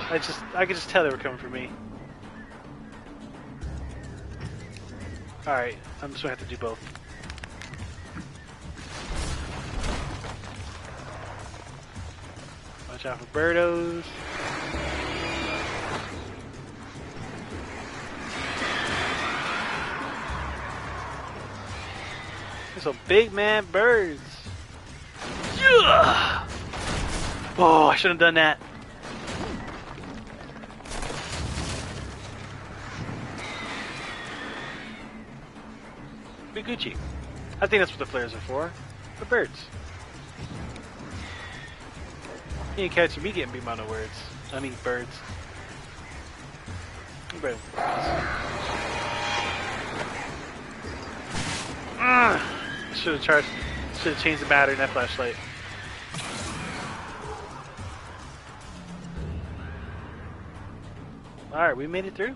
I could just tell they were coming for me. Alright, I'm just gonna have to do both. Watch out for birdos. There's some big man birds. Yeah! Oh, I shouldn't have done that. Be Gucci. I think that's what the flares are for. For birds. You ain't catching me getting beat by no words. I mean birds. Birds. Should have changed the battery in that flashlight. Alright, we made it through.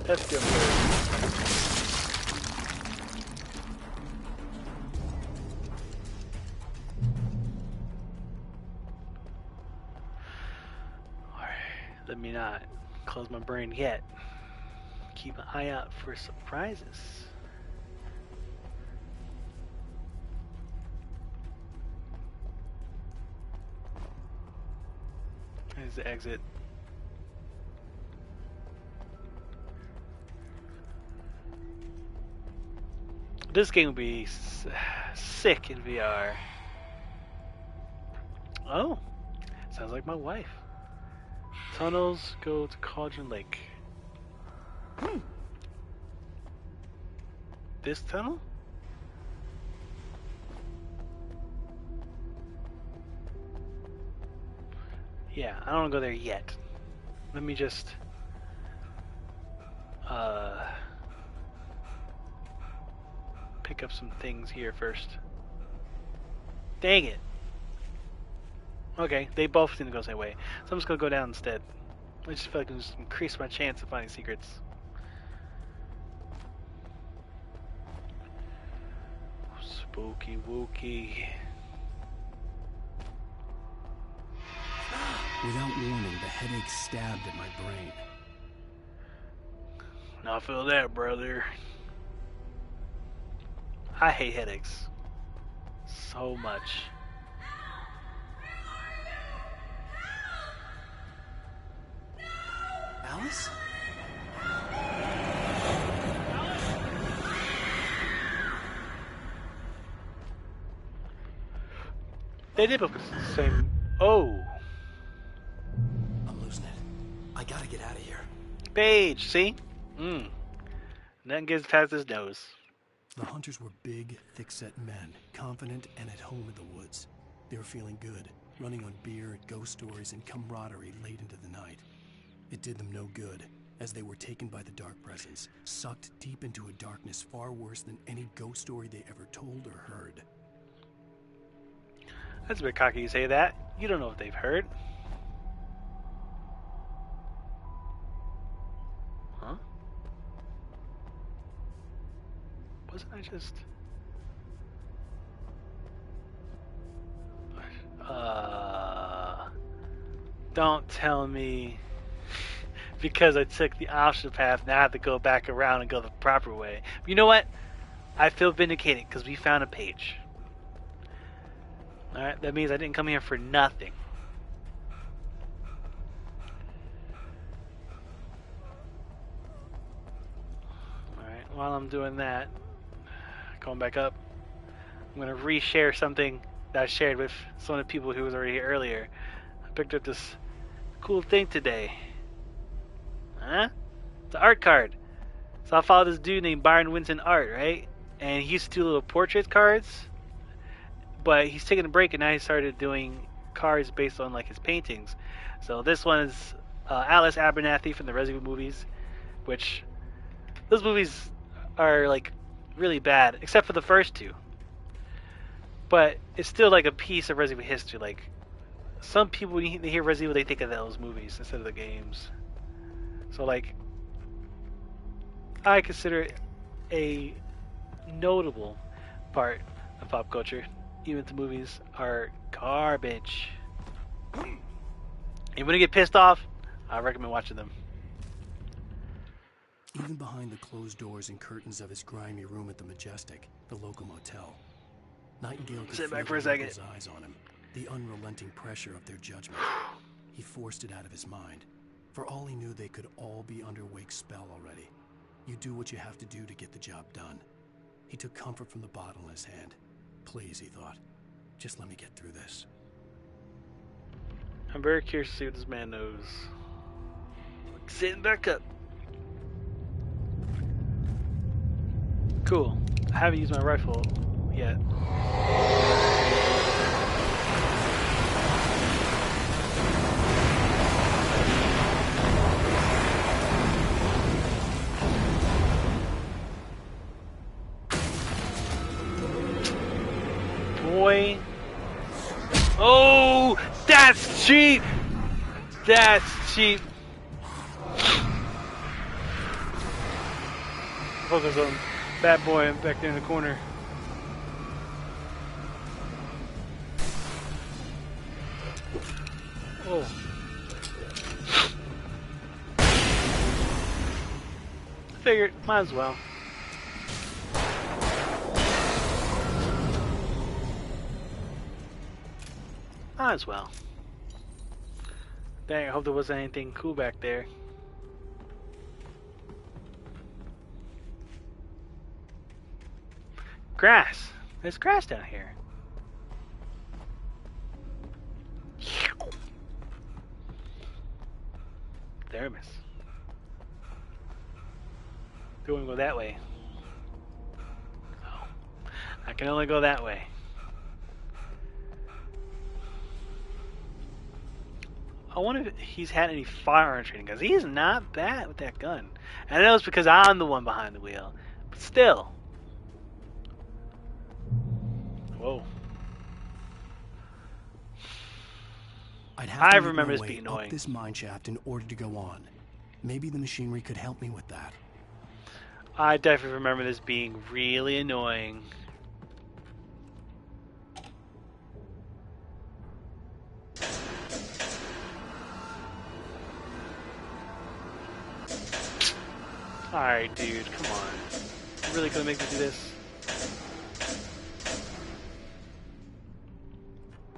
That's good. Alright, let me not close my brain yet. Keep an eye out for surprises. There's the exit. This game would be sick in VR. Oh, sounds like my wife. Tunnels go to Cauldron Lake. This tunnel? Yeah, I don't want to go there yet. Let me just pick up some things here first. Dang it. Okay, they both seem to go the same way. So I'm just going to go down instead. I just feel like I can just increase my chance of finding secrets. Spooky wooky. Without warning, the headache stabbed at my brain. Now I feel that, brother. I hate headaches. So much. Alice? They did look the same. Oh. I'm losing it. I gotta get out of here. Paige, see? Nothing gets past his nose. The hunters were big, thick-set men, confident and at home in the woods. They were feeling good, running on beer, ghost stories, and camaraderie late into the night. It did them no good, as they were taken by the dark presence, sucked deep into a darkness far worse than any ghost story they ever told or heard. That's a bit cocky to say that. You don't know what they've heard. Huh? Wasn't I just... Don't tell me because I took the optional path, now I have to go back around and go the proper way. But you know what? I feel vindicated because we found a page. Alright, that means I didn't come here for nothing. Alright, while I'm doing that, going back up, I'm going to reshare something that I shared with some of the people who was already here earlier. I picked up this cool thing today. Huh? It's an art card. So I followed this dude named Byron Winston Art, right? And he used to do little portrait cards. But he's taking a break and now he started doing cards based on like his paintings. So this one is Alice Abernathy from the Resident Evil movies, which those movies are like really bad, except for the first two. But it's still like a piece of Resident Evil history. Like some people, when they hear Resident Evil, they think of those movies instead of the games. So like, I consider it a notable part of pop culture, even if the movies are garbage. And when you get pissed off, I recommend watching them. Even behind the closed doors and curtains of his grimy room at the Majestic, the local motel, Nightingale could sit back feel for a the second. locals' eyes on him, the unrelenting pressure of their judgment. He forced it out of his mind. For all he knew, they could all be under Wake's spell already. You do what you have to do to get the job done. He took comfort from the bottle in his hand. Please, he thought, just let me get through this. I'm very curious to see what this man knows. Sitting back up. Cool. I haven't used my rifle yet. Boy. Oh, that's cheap. That's cheap. Focus on Bad Boy back there in the corner. Oh. Figured, might as well. Might as well. Dang, I hope there wasn't anything cool back there. Grass. There's grass down here. Thermos. Don't want to go that way. Oh, I can only go that way. I wonder if he's had any firearm training, because he's not bad with that gun. And I know it's because I'm the one behind the wheel, but still. Whoa. I remember this being annoying. Up this mine shaft in order to go on. Maybe the machinery could help me with that. I definitely remember this being really annoying. Alright, dude, come on. You really gonna make me do this?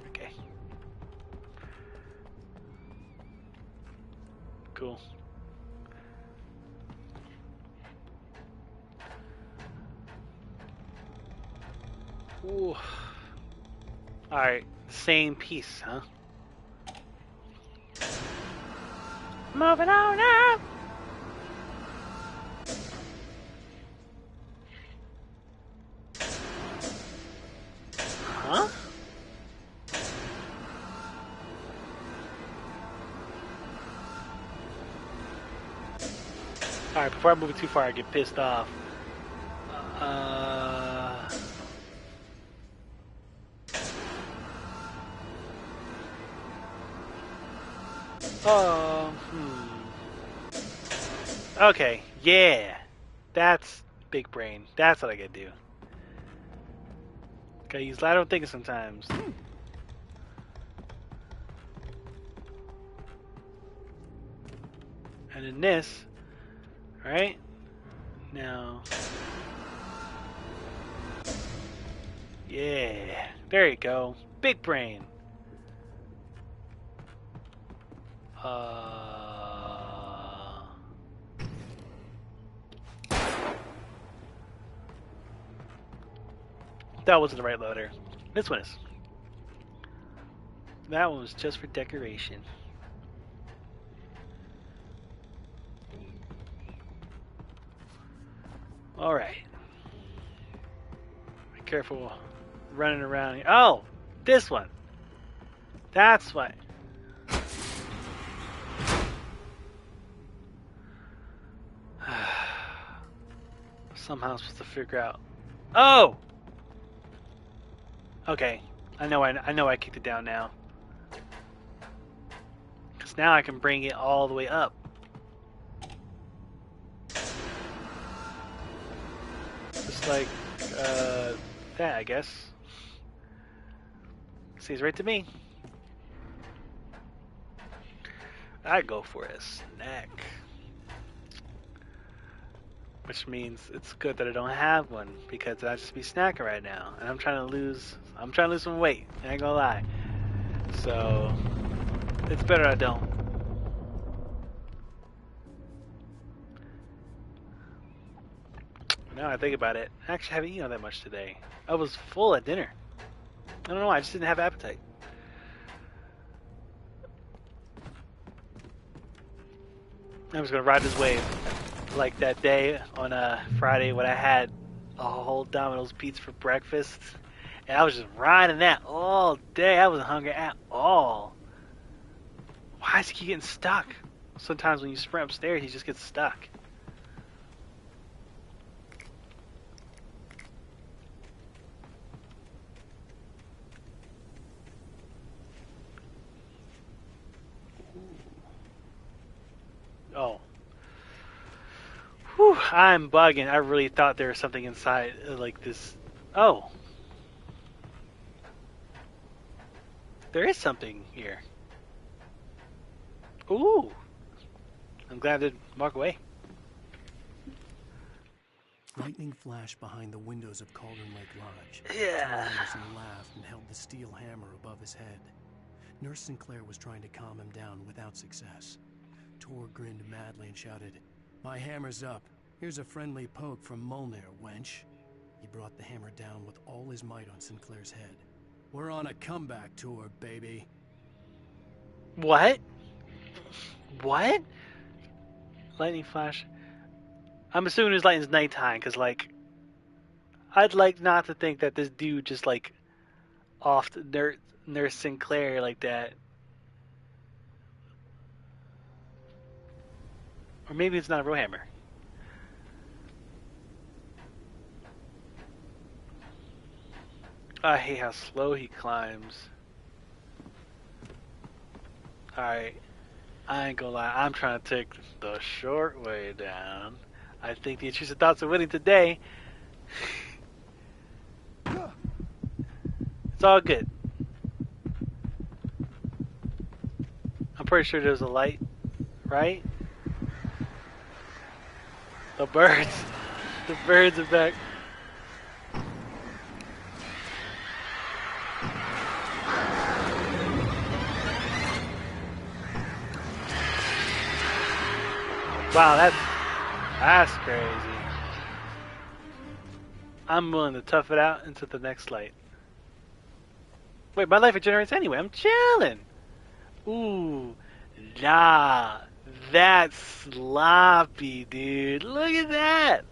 Okay. Cool. Ooh. Alright, same piece, huh? Moving on up! Huh? Alright, before I move it too far, I get pissed off. Okay, yeah. That's big brain. That's what I gotta do. Gotta use lateral thinking sometimes. And then this, right? Now, yeah, there you go. Big brain. That wasn't the right loader. This one is. That one was just for decoration. Alright. Be careful running around here. Oh! This one! That's what. Somehow I'm supposed to figure out. Oh! Okay. I know I kicked it down now. Because now I can bring it all the way up. Just like that, I guess. Seems right to me. I'd go for a snack. Which means it's good that I don't have one, because I'd just be snacking right now. And I'm trying to lose some weight, I ain't gonna lie. So it's better I don't. Now I think about it, I actually haven't eaten all that much today. I was full at dinner. I don't know why, I just didn't have appetite. I'm just gonna ride this wave. Like that day on Friday when I had a whole Domino's pizza for breakfast. And I was just riding that all day. I wasn't hungry at all. Why does he keep getting stuck? Sometimes when you sprint upstairs, he just gets stuck. Oh. Whew, I'm bugging. I really thought there was something inside like this. Oh. There is something here. Ooh. I'm glad I didn't walk away. Lightning flashed behind the windows of Cauldron Lake Lodge. Yeah. Anderson laughed and held the steel hammer above his head. Nurse Sinclair was trying to calm him down without success. Tor grinned madly and shouted, "My hammer's up. Here's a friendly poke from Molnir, wench." He brought the hammer down with all his might on Sinclair's head. "We're on a comeback tour, baby." What? What? Lightning flash? I'm assuming it's lightning's nighttime, because, like, I'd like not to think that this dude just, like, offed Nurse Sinclair like that. Or maybe it's not a real hammer. I hate how slow he climbs. Alright. I ain't gonna lie, I'm trying to take the short way down. I think the intrusive thoughts are winning today. It's all good. I'm pretty sure there's a light, right? The birds. The birds are back. Wow, that's crazy. I'm willing to tough it out into the next light. Wait, my life regenerates anyway. I'm chilling. Ooh, nah, that's sloppy, dude. Look at that.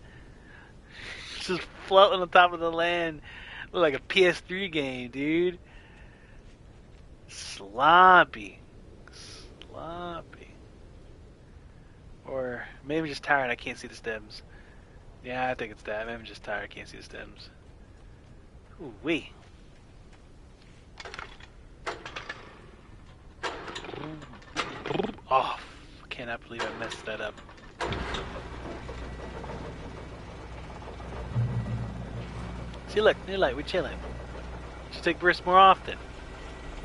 Just floating on top of the land, look like a PS3 game, dude. Sloppy, sloppy. Or maybe I'm just tired. I can't see the stems. Yeah, I think it's that. Maybe I'm just tired. I can't see the stems. Ooh wee. Oh, I cannot believe I messed that up. See, look, new light. We're chilling. Should take bursts more often.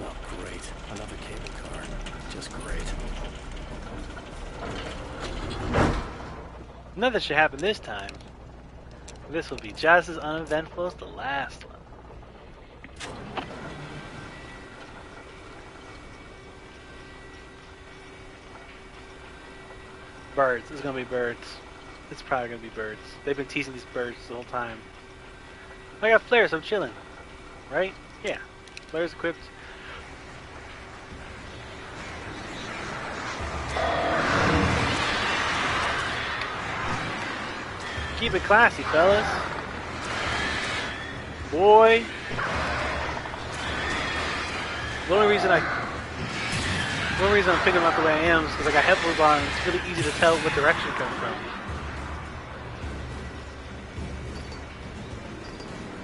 Oh, great. Another cable car. Just great. Nothing should happen this time. This will be just as uneventful as the last one. Birds. It's gonna be birds. It's probably gonna be birds. They've been teasing these birds the whole time. I got flares, I'm chilling. Right? Yeah. Flares equipped. Keep it classy, fellas. Boy. The only reason I'm picking them up the way I am is because I got headphones on and it's really easy to tell what direction it comes from.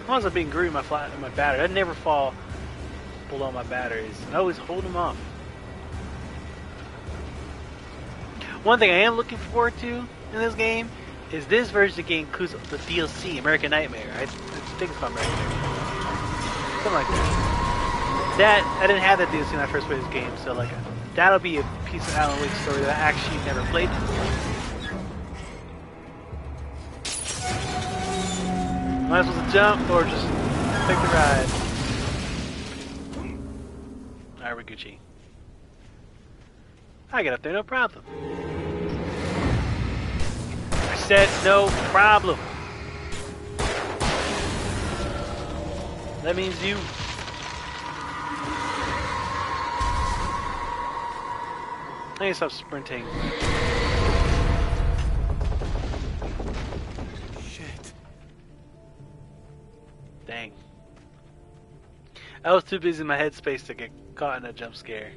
As long as I'm being groovy my battery, I never fall below my batteries. I always hold them off. One thing I am looking forward to in this game is this version of the game includes the DLC, American Nightmare. I think it's called American Nightmare. Something like that. I didn't have that DLC when I first played this game, so like that'll be a piece of Alan Wake story that I actually never played before. Might as well jump or just take the ride. Alright, we're Gucci. I get up there, no problem. I said no problem. That means you. I need to stop sprinting. Shit. Dang. I was too busy in my headspace to get caught in a jump scare.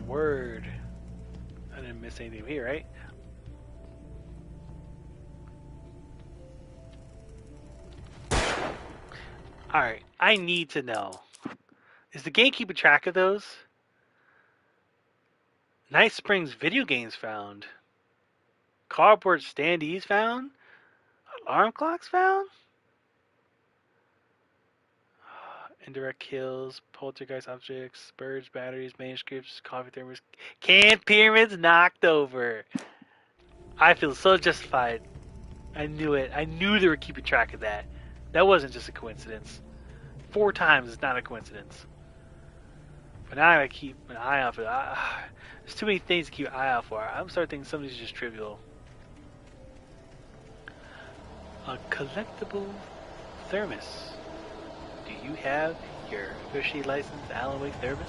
Word. I didn't miss anything here, right? Alright, I need to know. Is the game keeping track of those? Night Springs video games found. Cardboard standees found. Alarm clocks found. Indirect kills, poltergeist objects, birds, batteries, manuscripts, coffee thermos, canned pyramids knocked over. I feel so justified. I knew it. I knew they were keeping track of that. That wasn't just a coincidence. 4 times is not a coincidence. But now I gotta keep an eye out for that. There's too many things to keep an eye out for. I'm starting to think some of these are just trivial. A collectible thermos. Do you have your officially licensed Alan Wake thermos?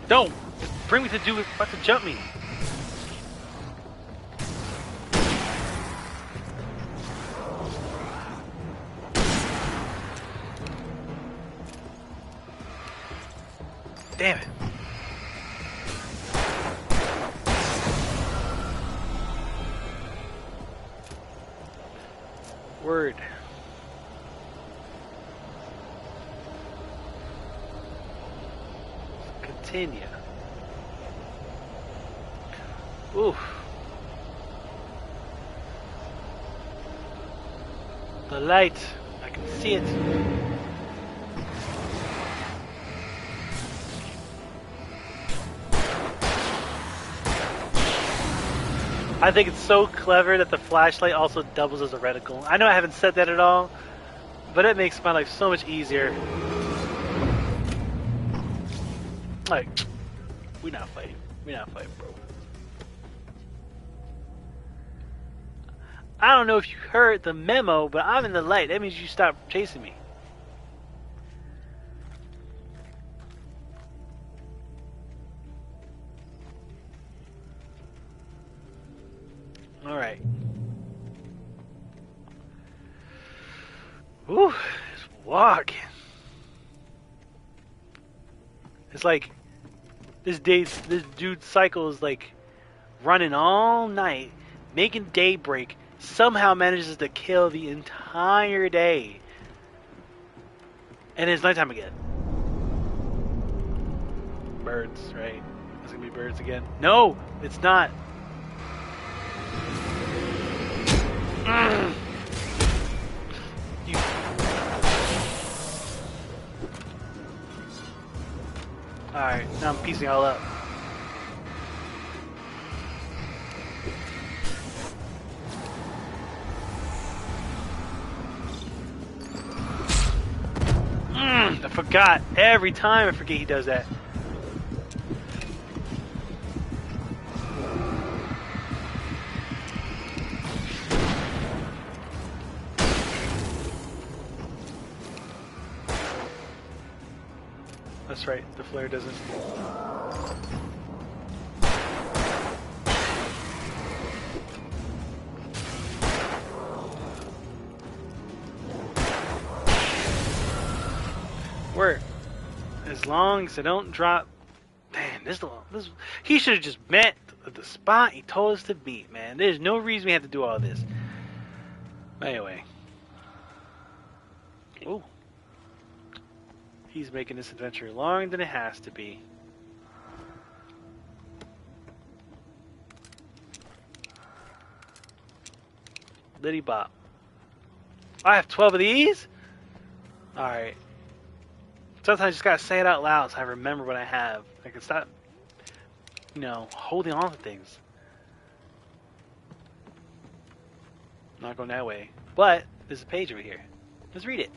Don't bring me to do it. About to jump me. Damn it. Word. Continue. Oof. The light. I can see it. I think it's so clever that the flashlight also doubles as a reticle. I know I haven't said that at all, but it makes my life so much easier. Like, we're not fighting. We're not fighting, bro. I don't know if you heard the memo, but I'm in the light. That means you stop chasing me. Alright. Whew, just walking. It's like this dude's cycle is like running all night, making daybreak, somehow manages to kill the entire day. And it's nighttime again. Birds, right? It's gonna be birds again. No, it's not. You. Alright, now I'm piecing all up. I forgot. Every time I forget he does that. That's right, the flare doesn't. Work. As long as I don't drop. Man, this he should have just met the spot he told us to beat, man. There's no reason we have to do all this. Anyway. Ooh. He's making this adventure longer than it has to be. Liddy Bop. I have 12 of these? Alright. Sometimes I just gotta say it out loud so I remember what I have. I can stop, holding on to things. Not going that way. But, there's a page over here. Let's read it.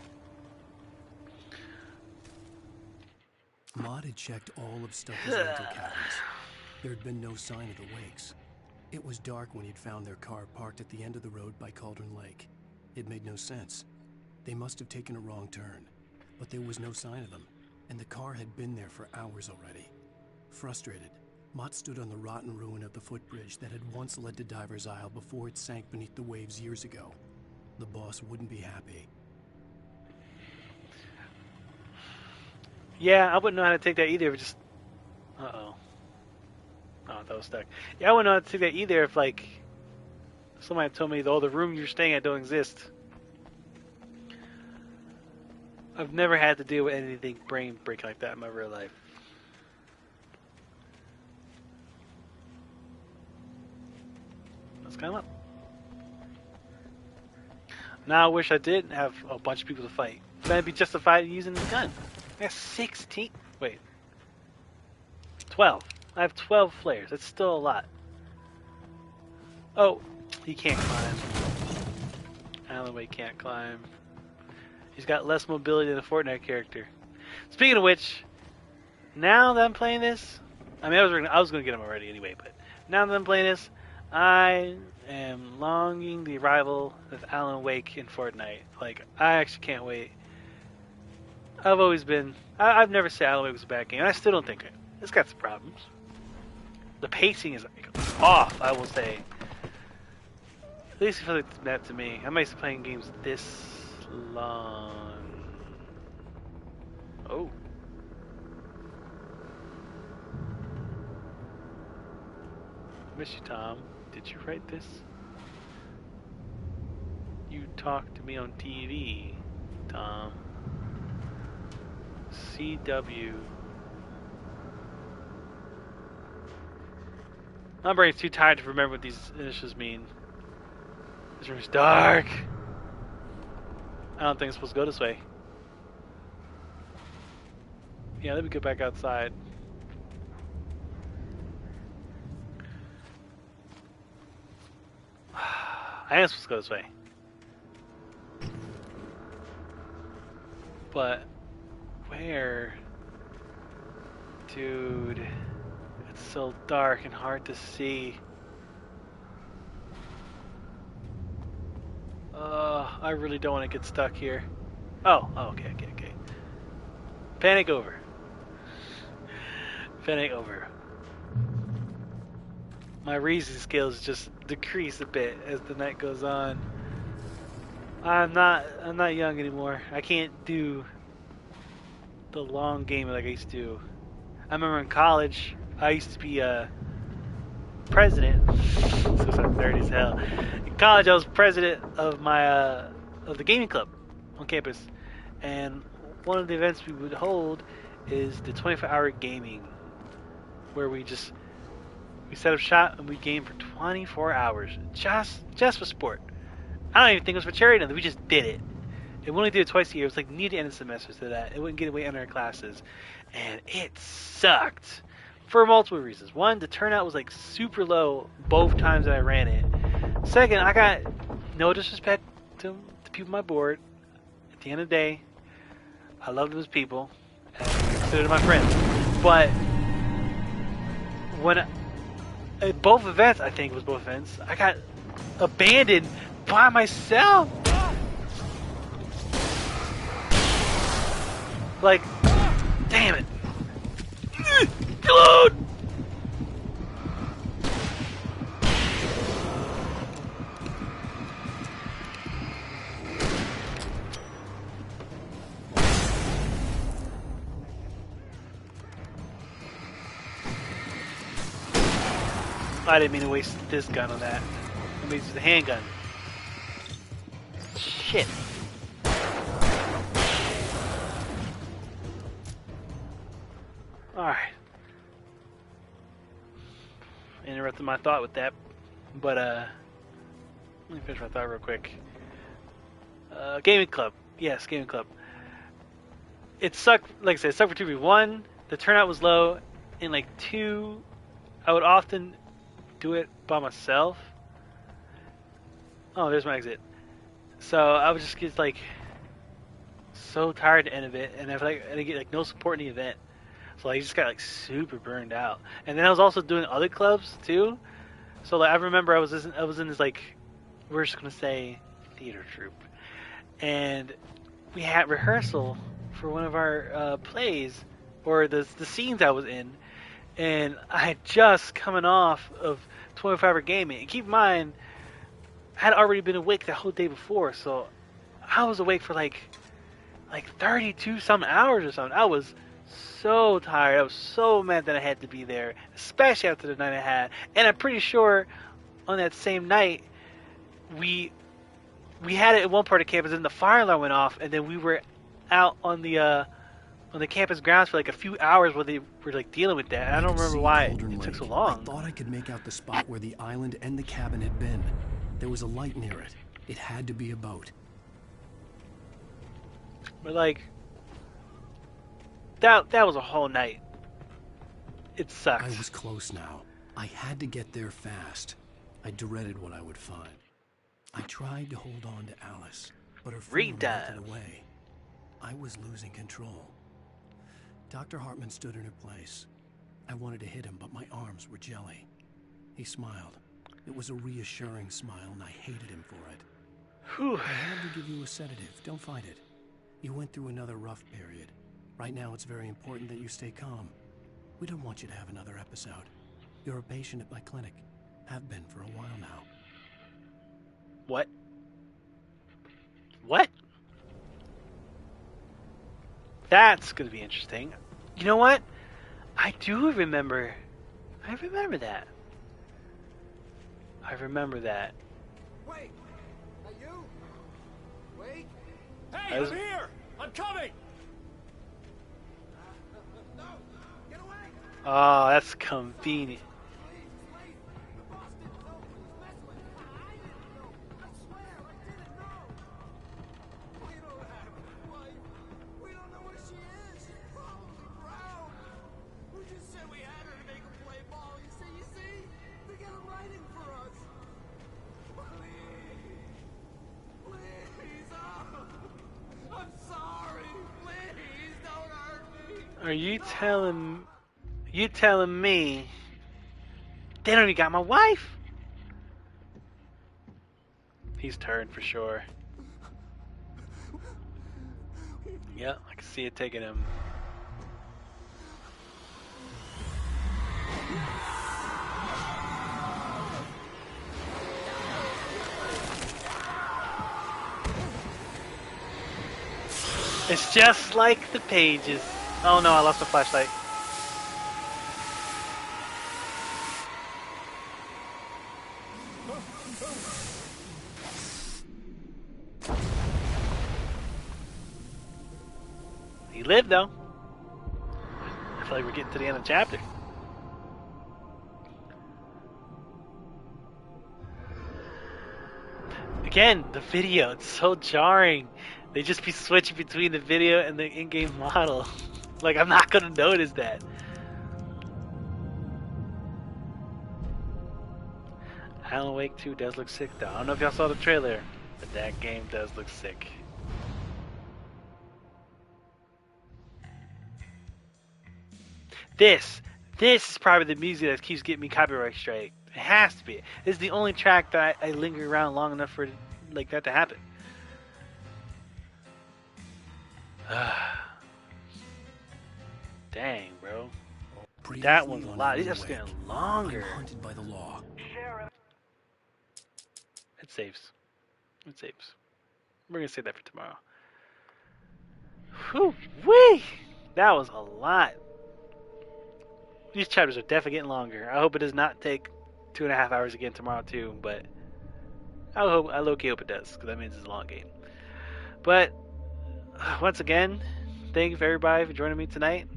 Maud had checked all of Stumpy's rental cabins. There had been no sign of the Wakes. It was dark when he'd found their car parked at the end of the road by Cauldron Lake. It made no sense. They must have taken a wrong turn, but there was no sign of them, and the car had been there for hours already. Frustrated, Mott stood on the rotten ruin of the footbridge that had once led to Diver's Isle before it sank beneath the waves years ago. The boss wouldn't be happy. Yeah, I wouldn't know how to take that either. If just, oh, that was stuck. Yeah, I wouldn't know how to take that either if somebody told me the room you're staying at don't exist. I've never had to deal with anything brain breaking like that in my real life. Let's climb up. Now I wish I did have a bunch of people to fight. Then I'd be justified in using the gun. I got 16. Wait. 12. I have 12 flares. That's still a lot. Oh, he can't climb. Alan Wake can't climb. He's got less mobility than a Fortnite character. Speaking of which, now that I'm playing this, I was gonna get him already anyway, but now that I'm playing this, I am longing the arrival of Alan Wake in Fortnite. I actually can't wait. I've never said Alan Wake was a bad game, and I still don't think it. It's got some problems. The pacing is off, I will say. At least it feels like that to me. I'm used to playing games this long. Oh. Miss you, Tom. Did you write this? You talked to me on TV, Tom. CW. My brain's too tired to remember what these initials mean. This room's dark. I don't think it's supposed to go this way. Yeah, let me get back outside. I am supposed to go this way. But where? Dude, it's so dark and hard to see. I really don't want to get stuck here. Oh, okay. Panic over. Panic over. My reasoning skills just decrease a bit as the night goes on. I'm not young anymore. I can't do the long game like I used to. I remember in college, I used to be president. So I'm nerdy as hell. In college, I was president of my of the gaming club on campus, and one of the events we would hold is the 24-hour gaming, where we just We set up shop and we gamed for 24 hours. Just for sport. I don't even think it was for charity. We just did it. And we only did it twice a year. It was like near the end of the semester so that it wouldn't get away under our classes. And it sucked. For multiple reasons. One, the turnout was like super low both times that I ran it. Second, I got no disrespect to the people on my board. At the end of the day, I love them as people. And I consider them my friends. But when at both events, I think it was both events, I got abandoned by myself. Like, damn it. Reload! I didn't mean to waste this gun on that. I mean, it's the handgun. Shit. Alright. Interrupted my thought with that. But, let me finish my thought real quick. Gaming Club. Yes, Gaming Club. It sucked, like I said, it sucked for 2 reasons. 1, the turnout was low. And, like, 2, I would often do it by myself. Oh, there's my exit. So I would just get like so tired at the end of it, and I didn't get like no support in the event. So I just got like super burned out. And then I was also doing other clubs too. So like I remember I was in this like, we're just gonna say theater troupe, and we had rehearsal for one of our plays or the scenes I was in. And I had just coming off of 24-hour gaming. And keep in mind, I had already been awake the whole day before, so I was awake for like 32 some hours or something. I was so tired. I was so mad that I had to be there, especially after the night I had. And I'm pretty sure on that same night we had it in one part of campus, and the fire alarm went off, and then we were out on the campus grounds for like a few hours where they were like dealing with that. I don't remember why it took so long. I thought I could make out the spot where the island and the cabin had been. There was a light near it. It had to be a boat. But like, that was a whole night. It sucked. I was close now. I had to get there fast. I dreaded what I would find. I tried to hold on to Alice, but her phone melted away. I was losing control. Dr. Hartman stood in her place. I wanted to hit him, but my arms were jelly. He smiled. It was a reassuring smile, and I hated him for it. Whew. I had to give you a sedative. Don't fight it. You went through another rough period. Right now, it's very important that you stay calm. We don't want you to have another episode. You're a patient at my clinic. Have been for a while now. What? What? That's gonna be interesting. You know what? I do remember. I remember that. I remember that. Wait! Are you? Wait! Hey, I'm here! I'm coming! Oh, that's convenient. Are you telling me they don't even got my wife? He's turned for sure. Yeah, I can see it taking him. It's just like the pages. Oh no, I lost the flashlight. He lived though. I feel like we're getting to the end of the chapter. Again, the video, it's so jarring. They just be switching between the video and the in-game model. Like, I'm not gonna notice that. Alan Wake 2 does look sick though. I don't know if y'all saw the trailer, but that game does look sick. This is probably the music that keeps getting me copyright strike. It has to be. This is the only track that I linger around long enough for like that to happen. Dang, bro. That one's a lot. These are getting longer. Hunted by the law. It saves. It saves. We're gonna save that for tomorrow. Whew, wee! That was a lot. These chapters are definitely getting longer. I hope it does not take 2.5 hours again tomorrow too, but I low-key hope it does, because that means it's a long game. But once again, thank you for everybody for joining me tonight.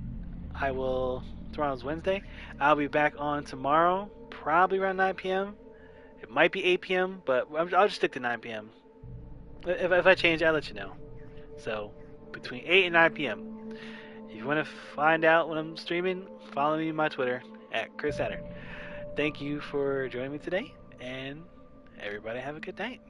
Tomorrow's Wednesday. I'll be back on tomorrow, probably around 9 p.m. It might be 8 p.m., but I'll just stick to 9 p.m. If I change, I'll let you know. So, between 8 and 9 p.m. If you want to find out when I'm streaming, follow me on my Twitter, @ChrisSaturn. Thank you for joining me today, and everybody have a good night.